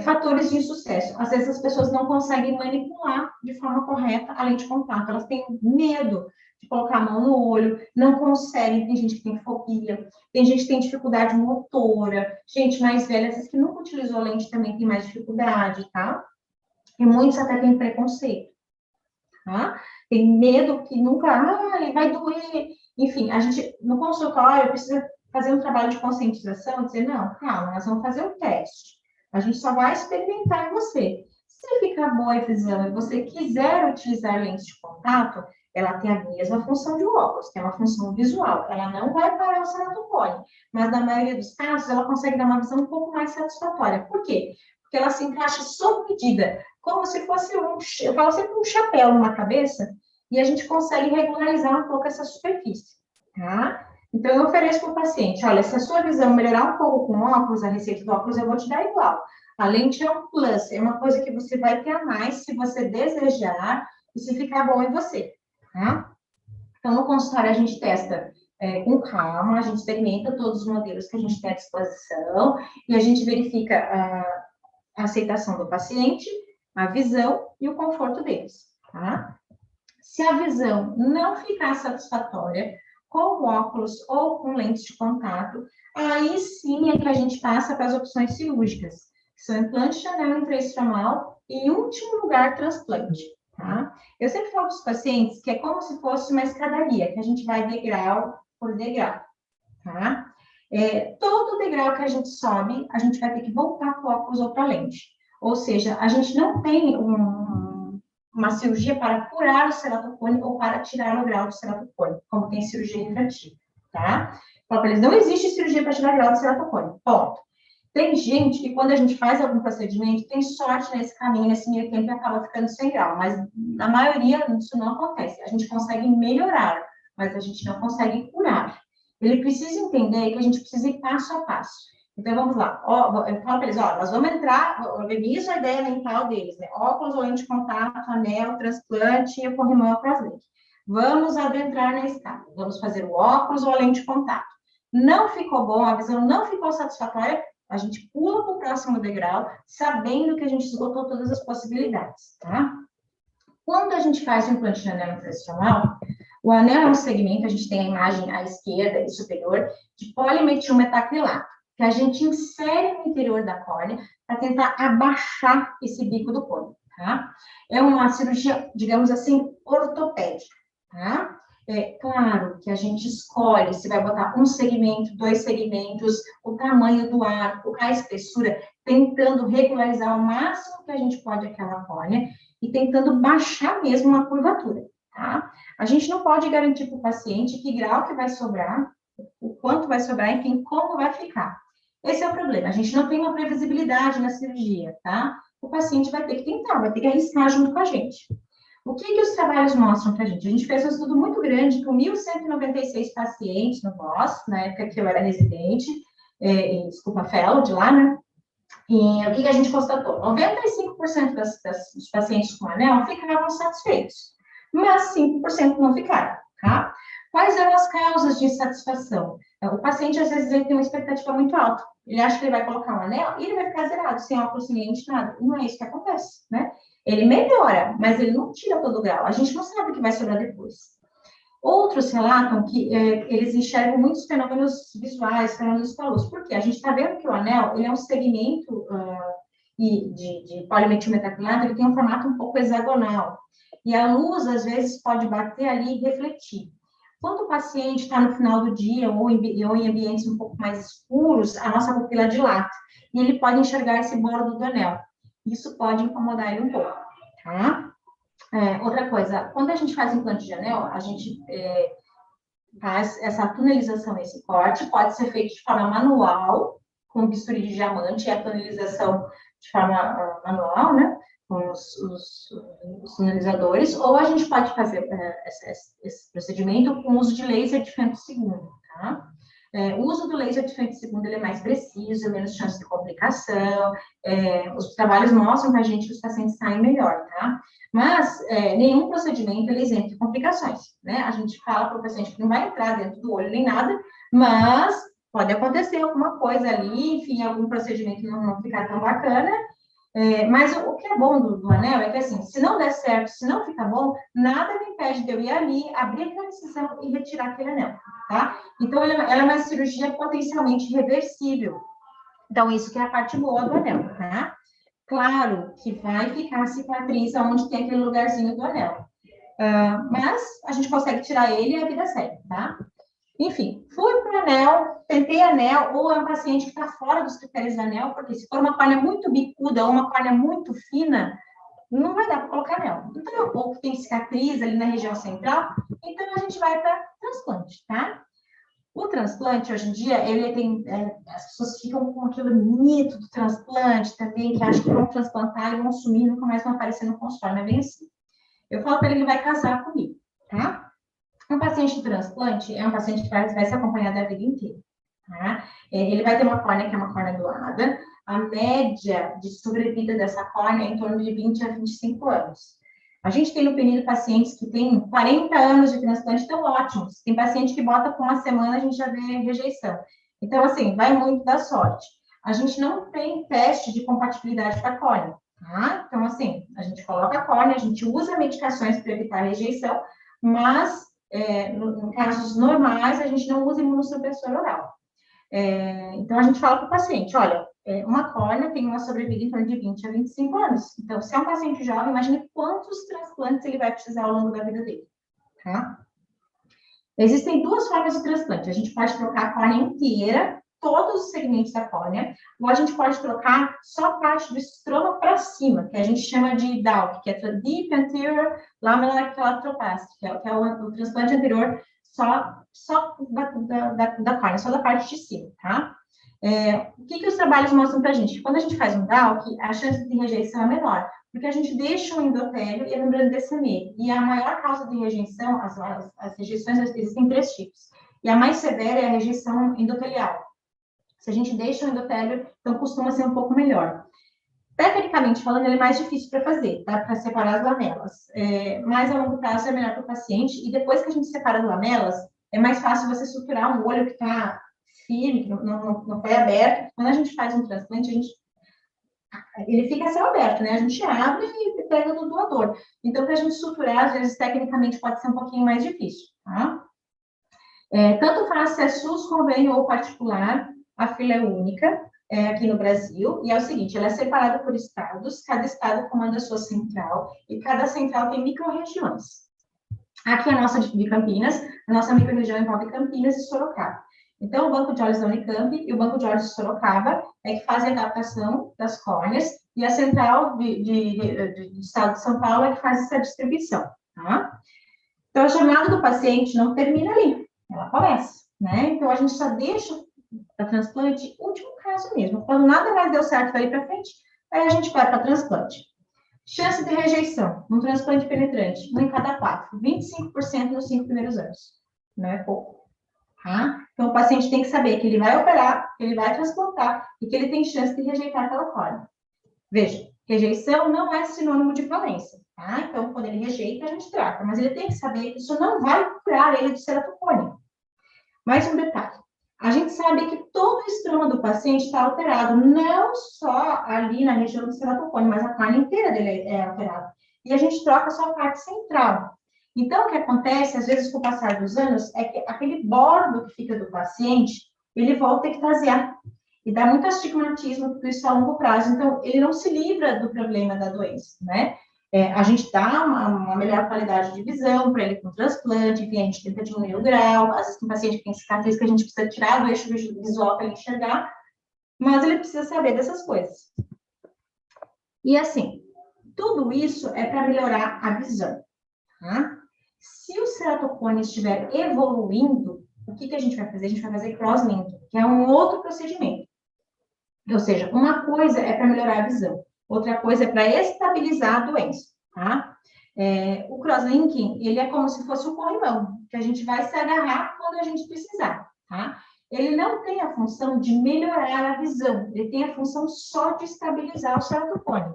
Fatores de insucesso. Às vezes as pessoas não conseguem manipular de forma correta a lente de contato. Elas têm medo de colocar a mão no olho, não conseguem. Tem gente que tem fobia, tem gente que tem dificuldade motora, gente mais velha, às vezes que nunca utilizou a lente também tem mais dificuldade, tá? E muitos até têm preconceito, tá? Tem medo que nunca, vai doer. Enfim, a gente, no consultório, precisa fazer um trabalho de conscientização, dizer, não, calma, nós vamos fazer o teste. A gente só vai experimentar em você. Se ficar boa a visão e você quiser utilizar lentes de contato, ela tem a mesma função de óculos, que é uma função visual. Ela não vai parar o ceratocone, mas na maioria dos casos ela consegue dar uma visão um pouco mais satisfatória. Por quê? Porque ela se encaixa sob medida, como se fosse eu falo sempre um chapéu numa cabeça, e a gente consegue regularizar um pouco essa superfície, tá? Então, eu ofereço para o paciente, olha, se a sua visão melhorar um pouco com óculos, a receita do óculos eu vou te dar igual. A lente é um plus, é uma coisa que você vai ter a mais se você desejar e se ficar bom em você, tá? Então, no consultório a gente testa com calma, a gente experimenta todos os modelos que a gente tem à disposição e a gente verifica a aceitação do paciente, a visão e o conforto deles, tá? Se a visão não ficar satisfatória, com óculos ou com lentes de contato, aí sim é que a gente passa para as opções cirúrgicas, que são implante de anel intraestromal e, em último lugar, transplante, tá? Eu sempre falo para os pacientes que é como se fosse uma escadaria, que a gente vai degrau por degrau, tá? Todo degrau que a gente sobe, a gente vai ter que voltar para o óculos ou para a lente. Ou seja, a gente não tem uma cirurgia para curar o ceratocone ou para tirar o grau do ceratocone, como tem cirurgia refrativa, tá? Fala para eles, não existe cirurgia para tirar o grau do ceratocone, ponto. Tem gente que quando a gente faz algum procedimento, tem sorte nesse caminho, nesse meio tempo, e acaba ficando sem grau, mas na maioria isso não acontece. A gente consegue melhorar, mas a gente não consegue curar. Ele precisa entender que a gente precisa ir passo a passo. Então, vamos lá. Eu falo para eles, nós vamos entrar, organizo a ideia mental deles, né? Óculos, lente de contato, anel, transplante e o corrimão para as lentes. Vamos adentrar na escada. Vamos fazer o óculos ou a lente de contato. Não ficou bom, a visão não ficou satisfatória, a gente pula para o próximo degrau, sabendo que a gente esgotou todas as possibilidades, tá? Quando a gente faz o implante de anel tradicional, o anel é um segmento, a gente tem a imagem à esquerda e superior, de polimetilmetacrilato, que a gente insere no interior da córnea para tentar abaixar esse bico do cone, tá? É uma cirurgia, digamos assim, ortopédica, tá? É claro que a gente escolhe se vai botar um segmento, 2 segmentos, o tamanho do arco, a espessura, tentando regularizar o máximo que a gente pode aquela córnea e tentando baixar mesmo a curvatura, tá? A gente não pode garantir para o paciente que grau que vai sobrar, o quanto vai sobrar, enfim, como vai ficar. Esse é o problema, a gente não tem uma previsibilidade na cirurgia, tá? O paciente vai ter que tentar, vai ter que arriscar junto com a gente. O que os trabalhos mostram para a gente? A gente fez um estudo muito grande com 1.196 pacientes no VOS, na época que eu era residente, fellow de lá, né? E o que a gente constatou? 95% dos pacientes com anel ficavam satisfeitos, mas 5% não ficaram, tá? Quais eram as causas de insatisfação? O paciente, às vezes, ele tem uma expectativa muito alta. Ele acha que ele vai colocar um anel e ele vai ficar zerado, sem óculos, sem lente, nada. Não é isso que acontece, né? Ele melhora, mas ele não tira todo o grau. A gente não sabe o que vai sobrar depois. Outros relatam que eles enxergam muitos fenômenos visuais, fenômenos com a luz. Por quê? A gente está vendo que o anel ele é um segmento de polimetilmetacrilato, ele tem um formato um pouco hexagonal. E a luz, às vezes, pode bater ali e refletir. Quando o paciente está no final do dia ou em ambientes um pouco mais escuros, a nossa pupila dilata. E ele pode enxergar esse bordo do anel. Isso pode incomodar ele um pouco, tá? Outra coisa, quando a gente faz implante de anel, a gente faz essa tunelização, esse corte, pode ser feito de forma manual, com bisturi de diamante, e a tunelização de forma manual, né? Com os tunelizadores, ou a gente pode fazer esse procedimento com o uso de laser de femto segundo, tá? O uso do laser de femto segundo ele é mais preciso, menos chance de complicação, os trabalhos mostram para a gente que os pacientes saem melhor, tá? Mas nenhum procedimento ele isento de complicações, né? A gente fala para o paciente que não vai entrar dentro do olho nem nada, mas pode acontecer alguma coisa ali, enfim, algum procedimento não ficar tão bacana. Mas o que é bom do anel é que, assim, se não der certo, se não ficar bom, nada me impede de eu ir ali, abrir aquela incisão e retirar aquele anel, tá? Então, ela é uma cirurgia potencialmente reversível. Então, isso que é a parte boa do anel, tá? Claro que vai ficar a cicatriz onde tem aquele lugarzinho do anel. Mas a gente consegue tirar ele e a vida segue, tá? Enfim, fui para o anel, tentei anel, ou é um paciente que está fora dos critérios do anel, porque se for uma córnea muito bicuda ou uma córnea muito fina, não vai dar para colocar anel. Então, ou que tem cicatriz ali na região central, então a gente vai para transplante, tá? O transplante, hoje em dia, ele tem... as pessoas ficam com aquele mito do transplante também, que acham que vão transplantar e vão sumir, nunca mais vão aparecer no consultório, não é bem assim. Eu falo para ele que vai casar comigo, tá? Um paciente de transplante é um paciente que vai ser acompanhado a vida inteira, tá? Ele vai ter uma córnea que é uma córnea doada. A média de sobrevida dessa córnea é em torno de 20 a 25 anos. A gente tem no período pacientes que têm 40 anos de transplante, estão ótimos. Tem paciente que bota por uma semana, a gente já vê rejeição. Então, assim, vai muito da sorte. A gente não tem teste de compatibilidade para a córnea, tá? Então, assim, a gente coloca a córnea, a gente usa medicações para evitar a rejeição, mas... em casos normais, a gente não usa imunossupressor oral. Então, a gente fala para o paciente, olha, uma córnea tem uma sobrevida em torno de 20 a 25 anos. Então, se é um paciente jovem, imagine quantos transplantes ele vai precisar ao longo da vida dele, tá? Existem duas formas de transplante. A gente pode trocar a córnea inteira, todos os segmentos da córnea, ou a gente pode trocar só parte do estroma para cima, que a gente chama de DALC, que é Deep Anterior Lamellar Keratoplasty, que é o transplante anterior só da córnea, só da parte de cima, tá? O que os trabalhos mostram para a gente? Quando a gente faz um DALC, a chance de rejeição é menor, porque a gente deixa o endotélio e a membrana descemer. E a maior causa de rejeição, as rejeições existem 3 tipos. E a mais severa é a rejeição endotelial. Se a gente deixa o endotélio, então costuma ser um pouco melhor. Tecnicamente falando, ele é mais difícil para fazer, tá? Para separar as lamelas. Mas a longo prazo é melhor para o paciente. E depois que a gente separa as lamelas, é mais fácil você suturar um olho que está firme, que não foi aberto. Quando a gente faz um transplante, ele fica a céu aberto, né? A gente abre e pega do doador. Então, para a gente suturar, às vezes, tecnicamente, pode ser um pouquinho mais difícil, tá? Tanto faz se é SUS, convênio ou particular, a fila é única aqui no Brasil, e é o seguinte, ela é separada por estados, cada estado comanda a sua central, e cada central tem micro-regiões. Aqui é a nossa de Campinas, a nossa micro-região envolve Campinas e Sorocaba. Então, o Banco de Olhos da Unicamp e o Banco de Olhos de Sorocaba é que fazem a adaptação das córneas, e a central do estado de São Paulo é que faz essa distribuição, tá? Então, a jornada do paciente não termina ali, ela começa, né? Então, a gente só deixa para transplante último caso mesmo. Quando nada mais deu certo daí para frente, aí a gente vai para transplante. Chance de rejeição, num transplante penetrante, 1 em cada 4, 25% nos 5 primeiros anos. Não é pouco, tá? Então, o paciente tem que saber que ele vai operar, que ele vai transplantar e que ele tem chance de rejeitar aquela córnea. Veja, rejeição não é sinônimo de falência, tá? Então, quando ele rejeita, a gente trata, mas ele tem que saber que isso não vai curar ele de ceratocônia. Mais um detalhe. A gente sabe que todo o estroma do paciente está alterado, não só ali na região do ceratocônio, mas a carne inteira dele é alterada. E a gente troca só a parte central. Então, o que acontece, às vezes, com o passar dos anos, é que aquele bordo que fica do paciente, ele volta a ectasiar. E dá muito astigmatismo, por isso a longo prazo. Então, ele não se livra do problema da doença, né? A gente dá uma melhor qualidade de visão para ele com transplante, enfim, a gente tenta diminuir o grau, às vezes tem paciente que tem cicatriz que a gente precisa tirar do eixo visual para ele enxergar, mas ele precisa saber dessas coisas. E assim, tudo isso é para melhorar a visão, tá? Se o ceratocone estiver evoluindo, o que a gente vai fazer? A gente vai fazer crosslinking, que é um outro procedimento. Ou seja, uma coisa é para melhorar a visão, outra coisa é para estabilizar a doença, tá? O crosslinking, ele é como se fosse um corrimão, que a gente vai se agarrar quando a gente precisar, tá? Ele não tem a função de melhorar a visão, ele tem a função só de estabilizar o ceratocone.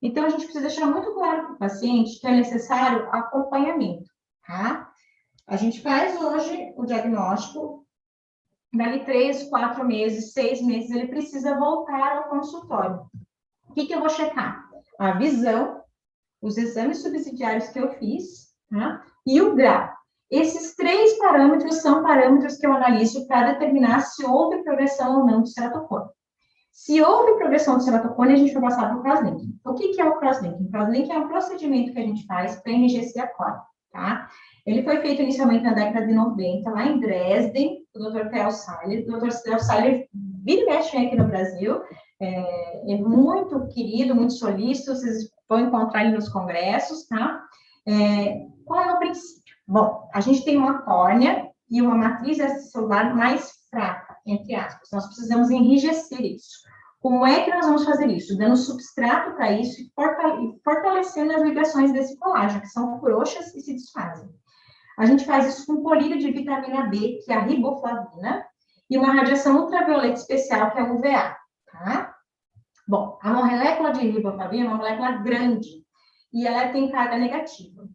Então, a gente precisa deixar muito claro para o paciente que é necessário acompanhamento, tá? A gente faz hoje o diagnóstico, dali 3, 4 meses, 6 meses, ele precisa voltar ao consultório. O que eu vou checar? A visão, os exames subsidiários que eu fiz, tá? E o grau. Esses 3 parâmetros são parâmetros que eu analiso para determinar se houve progressão ou não do ceratocone. Se houve progressão do ceratocone, a gente vai passar para o crosslinking. O que é o crosslinking? O crosslinking é um procedimento que a gente faz para enrijecer a córnea, tá? Ele foi feito inicialmente na década de 90, lá em Dresden, do Dr. Theo Seiler. O Dr. Theo Seiler vira e mexe aqui no Brasil, é muito querido, muito solícito, vocês vão encontrar ele nos congressos, tá? Qual é o princípio? Bom, a gente tem uma córnea e uma matriz celular mais fraca, entre aspas. Nós precisamos enrijecer isso. Como é que nós vamos fazer isso? Dando substrato para isso e fortalecendo as ligações desse colágeno, que são frouxas e se desfazem. A gente faz isso com colírio de vitamina B, que é a riboflavina, e uma radiação ultravioleta especial, que é a UVA, tá? Bom, a molécula de riboflavina é uma molécula grande, e ela tem carga negativa.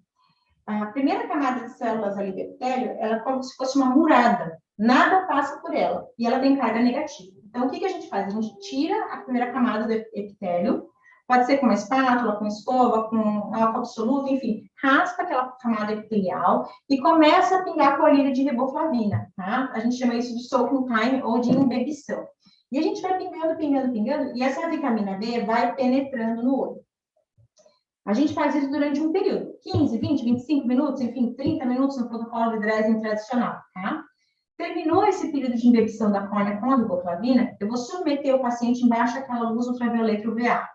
A primeira camada de células ali do epitélio, ela é como se fosse uma murada, nada passa por ela, e ela tem carga negativa. Então, o que a gente faz? A gente tira a primeira camada do epitélio, pode ser com uma espátula, com escova, com álcool absoluto, enfim, raspa aquela camada epitelial e começa a pingar colírio de riboflavina, tá? A gente chama isso de soaking time ou de embebição. E a gente vai pingando, pingando, pingando, e essa vitamina B vai penetrando no olho. A gente faz isso durante um período, 15, 20, 25 minutos, enfim, 30 minutos no protocolo de Dresden tradicional, tá? Terminou esse período de embebição da córnea com a riboflavina, eu vou submeter o paciente embaixo daquela luz ultravioleta UVA.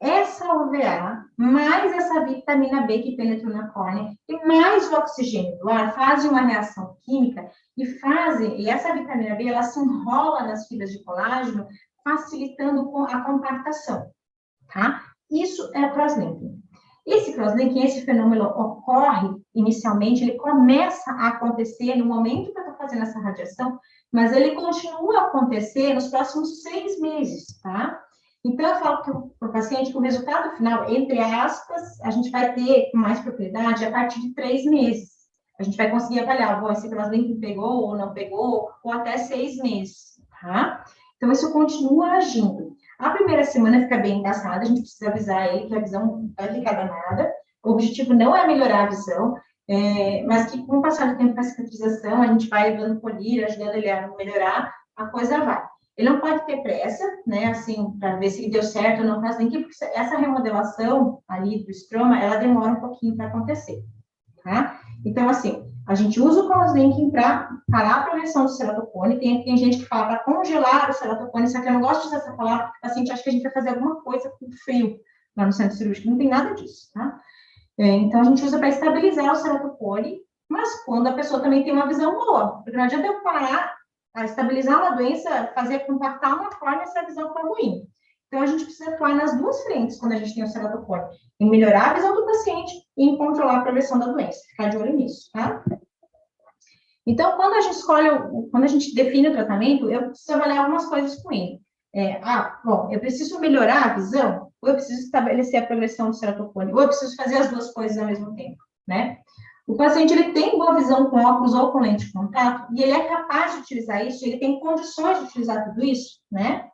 Essa UVA, mais essa vitamina B que penetrou na córnea, e mais o oxigênio do ar, fazem uma reação química e essa vitamina B, ela se enrola nas fibras de colágeno, facilitando a compactação, tá? Isso é o crosslinking. Esse crosslinking, esse fenômeno ocorre inicialmente, ele começa a acontecer no momento que eu estou fazendo essa radiação, mas ele continua a acontecer nos próximos 6 meses, tá? Então, eu falo para o paciente que o resultado final, entre aspas, a gente vai ter com mais propriedade a partir de 3 meses. A gente vai conseguir avaliar, bom, esse crosslinking pegou ou não pegou, ou até 6 meses, tá? Então, isso continua agindo. A primeira semana fica bem embaçada, a gente precisa avisar ele que a visão vai ficar danada. O objetivo não é melhorar a visão, mas que com o passar do tempo com a cicatrização, a gente vai dando polir, ajudando ele a melhorar, a coisa vai. Ele não pode ter pressa, né, assim, para ver se deu certo ou não faz nem que, porque essa remodelação ali do estroma, ela demora um pouquinho para acontecer, tá? Então, assim, a gente usa o crosslinking para parar a progressão do ceratocone. Tem gente que fala para congelar o ceratocone, só que eu não gosto de usar essa palavra, porque a gente acha que a gente vai fazer alguma coisa com frio lá no centro cirúrgico. Não tem nada disso, tá? Então, a gente usa para estabilizar o ceratocone, mas quando a pessoa também tem uma visão boa. Porque não adianta eu parar a estabilizar uma doença, fazer compactar uma córnea se a visão for ruim. Então, a gente precisa atuar nas duas frentes quando a gente tem o ceratocone, em melhorar a visão do paciente e em controlar a progressão da doença, ficar de olho nisso, tá? Então, quando a gente escolhe, quando a gente define o tratamento, eu preciso avaliar algumas coisas com ele. Bom, eu preciso melhorar a visão, ou eu preciso estabelecer a progressão do ceratocone, ou eu preciso fazer as duas coisas ao mesmo tempo, né? O paciente, ele tem boa visão com óculos ou com lente de contato, e ele é capaz de utilizar isso, ele tem condições de utilizar tudo isso, né?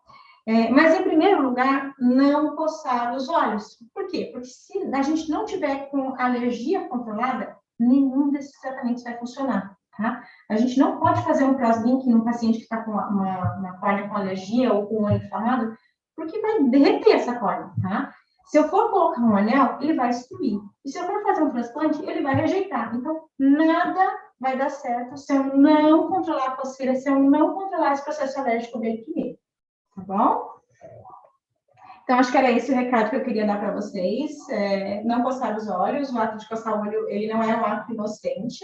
Mas, em primeiro lugar, não coçar os olhos. Por quê? Porque se a gente não tiver com alergia controlada, nenhum desses tratamentos vai funcionar, tá? A gente não pode fazer um crosslinking num paciente que está com uma córnea com alergia ou com um olho inflamado, porque vai derreter essa córnea, tá? Se eu for colocar um anel, ele vai destruir. E se eu for fazer um transplante, ele vai rejeitar. Então, nada vai dar certo se eu não controlar a coceira, se eu não controlar esse processo alérgico dele primeiro. Tá bom? Então, acho que era esse o recado que eu queria dar para vocês. Não coçar os olhos, o ato de coçar o olho, ele não é um ato inocente.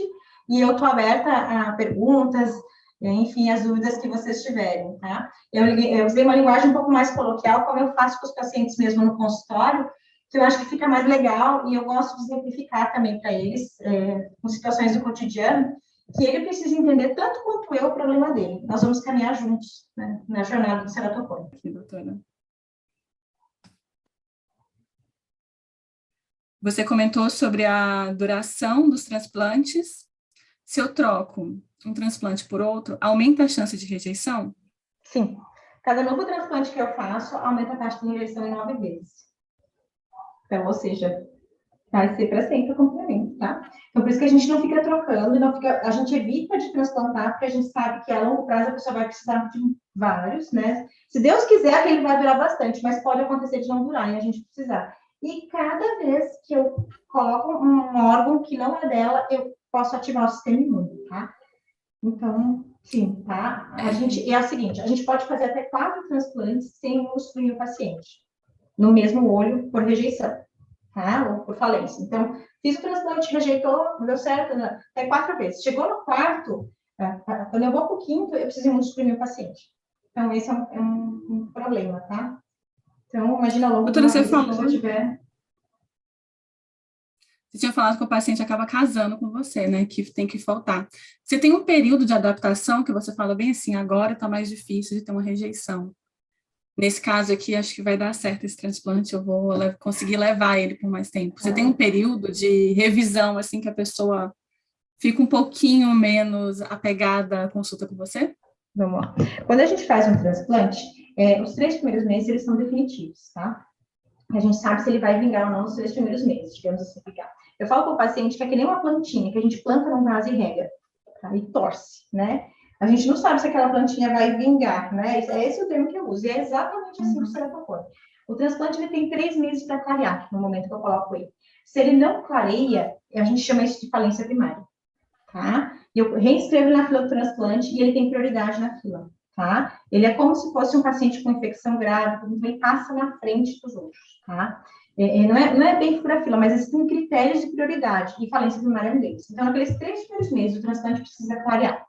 E eu estou aberta a perguntas, enfim, as dúvidas que vocês tiverem, tá? Eu usei uma linguagem um pouco mais coloquial, como eu faço com os pacientes mesmo no consultório, que eu acho que fica mais legal, e eu gosto de exemplificar também para eles, com situações do cotidiano, que ele precisa entender tanto quanto eu o problema dele. Nós vamos caminhar juntos, né, na jornada do ceratocone. Aqui, doutora. Você comentou sobre a duração dos transplantes. Se eu troco um transplante por outro, aumenta a chance de rejeição? Sim. Cada novo transplante que eu faço, aumenta a taxa de rejeição em 9 vezes. Então, ou seja, vai ser para sempre o complemento, tá? Então, por isso que a gente não fica trocando, a gente evita de transplantar, porque a gente sabe que a longo prazo a pessoa vai precisar de vários, né? Se Deus quiser, que ele vai durar bastante, mas pode acontecer de não durar e a gente precisar. E cada vez que eu coloco um órgão que não é dela, eu posso ativar o sistema imune, tá? Então, sim, tá? É o seguinte, a gente pode fazer até 4 transplantes sem destruir o paciente, no mesmo olho, por rejeição, tá? Ou por falência. Então, fiz o transplante, rejeitou, não deu certo, né? Até 4 vezes. Chegou no quarto, quando eu vou para o quinto, eu preciso imunosuprimir o paciente. Então, esse é um problema, tá? Então, imagina logo Doutora, você falou, se eu tiver... Você tinha falado que o paciente acaba casando com você, né? Que tem que faltar. Você tem um período de adaptação que você fala bem assim, agora está mais difícil de ter uma rejeição. Nesse caso aqui, acho que vai dar certo esse transplante, eu vou conseguir levar ele por mais tempo. Você tem um período de revisão, assim, que a pessoa fica um pouquinho menos apegada à consulta com você? Vamos lá. Quando a gente faz um transplante, os 3 primeiros meses, eles são definitivos, tá? A gente sabe se ele vai vingar ou não nos 3 primeiros meses, digamos assim, vingar. Eu falo para o paciente que é que nem uma plantinha, que a gente planta num vaso e rega, tá? E torce, né? A gente não sabe se aquela plantinha vai vingar, né? É esse o termo que eu uso, e é exatamente assim que o ceratocone. O transplante, ele tem 3 meses para clarear, no momento que eu coloco ele. Se ele não clareia, a gente chama isso de falência primária, tá? E eu reinscrevo na fila do transplante e ele tem prioridade na fila, tá? Ele é como se fosse um paciente com infecção grave, então ele passa na frente dos outros, tá? Não é bem fura fila, mas existem critérios de prioridade, e falência primária é um deles. Então, naqueles 3 primeiros meses, o transplante precisa clarear,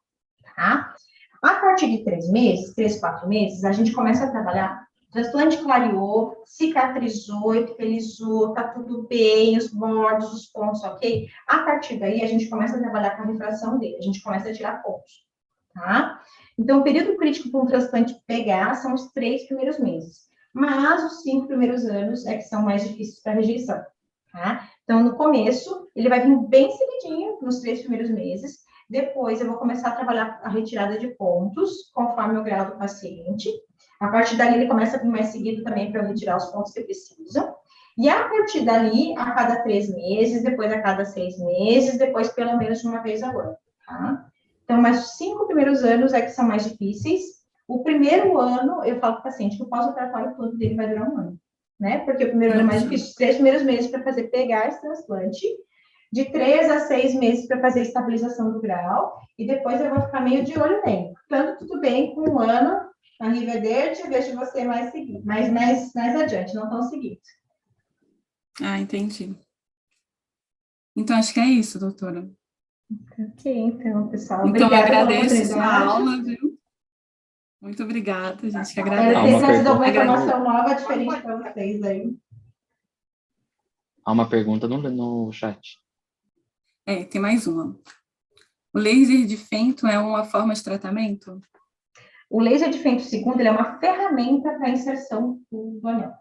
tá? A partir de 3 meses, 3, 4 meses, a gente começa a trabalhar. O transplante clareou, cicatrizou, epitelizou, tá tudo bem, os bordos, os pontos, ok? A partir daí, a gente começa a trabalhar com a refração dele, a gente começa a tirar pontos, tá? Então, o período crítico para um transplante pegar são os 3 primeiros meses. Mas os 5 primeiros anos é que são mais difíceis para rejeição, tá? Então, no começo, ele vai vir bem seguidinho, nos 3 primeiros meses. Depois, eu vou começar a trabalhar a retirada de pontos, conforme o grau do paciente. A partir dali, ele começa a vir mais seguido também para eu retirar os pontos que precisam. E a partir dali, a cada 3 meses, depois a cada 6 meses, depois pelo menos de uma vez ao ano, tá? Então, mas os 5 primeiros anos é que são mais difíceis. O primeiro ano, eu falo para o paciente que o pós-operatório todo dele vai durar um ano, né? Porque o primeiro ano é mais difícil. Os 3 primeiros meses para fazer pegar esse transplante, de 3 a 6 meses para fazer a estabilização do grau, e depois eu vou ficar meio de olho nele. Tanto tudo bem, com um ano, arrivederci, vejo você mais seguido, mais adiante, não tão seguido. Ah, entendi. Então, acho que é isso, doutora. Ok, então, pessoal. Então, eu Obrigada agradeço pela a oportunidade. aula, viu? Muito obrigada, gente, que Eu agradece. sei que às vezes alguma pergunta. informação nova, diferente para vocês aí. Há uma pergunta no chat. Tem mais uma. O laser de Fento é uma forma de tratamento? O laser de Fento II, ele é uma ferramenta para inserção do anel.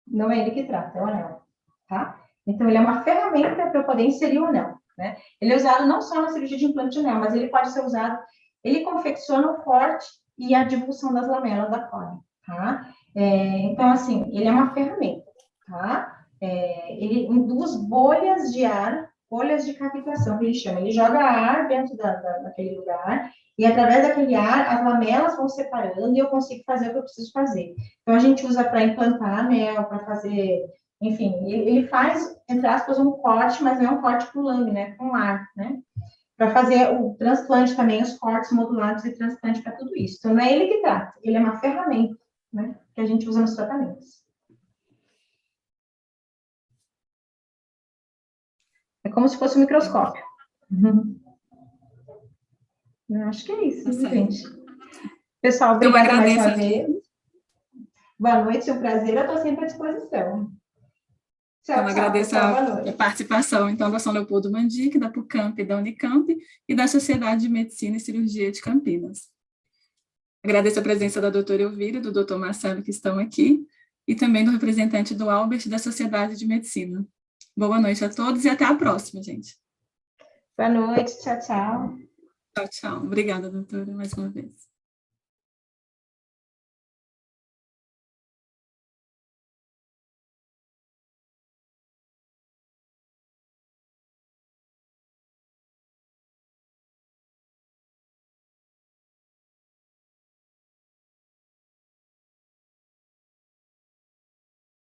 Não é ele que trata, é o anel, tá? Então, ele é uma ferramenta para eu poder inserir o anel, né? Ele é usado não só na cirurgia de implante de anel, mas ele pode ser usado, ele confecciona o corte e a difusão das lamelas da córnea, tá? Então, assim, ele é uma ferramenta, tá? Ele induz bolhas de ar, bolhas de cavitação, que ele chama. Ele joga ar dentro daquele lugar, e através daquele ar, as lamelas vão separando e eu consigo fazer o que eu preciso fazer. Então, a gente usa para implantar anel, para fazer, enfim, ele faz, entre aspas, um corte, mas não é um corte com lâmina, é com ar, né? Para fazer o transplante também, os cortes modulados e transplante para tudo isso. Então, não é ele que trata, ele é uma ferramenta, né, que a gente usa nos tratamentos. É como se fosse um microscópio. Eu acho que é isso, gente. Pessoal, obrigada mais uma vez. Boa noite, um prazer. Eu estou sempre à disposição. Tchau, Então, agradeço pessoal, a participação, então, da São Leopoldo Mandic, da PUCamp e da Unicamp, e da Sociedade de Medicina e Cirurgia de Campinas. Agradeço a presença da doutora Elvira e do doutor Marcelo, que estão aqui, e também do representante do Albert da Sociedade de Medicina. Boa noite a todos e até a próxima, gente. Boa noite, tchau, tchau. Tchau, tchau. Obrigada, doutora, mais uma vez.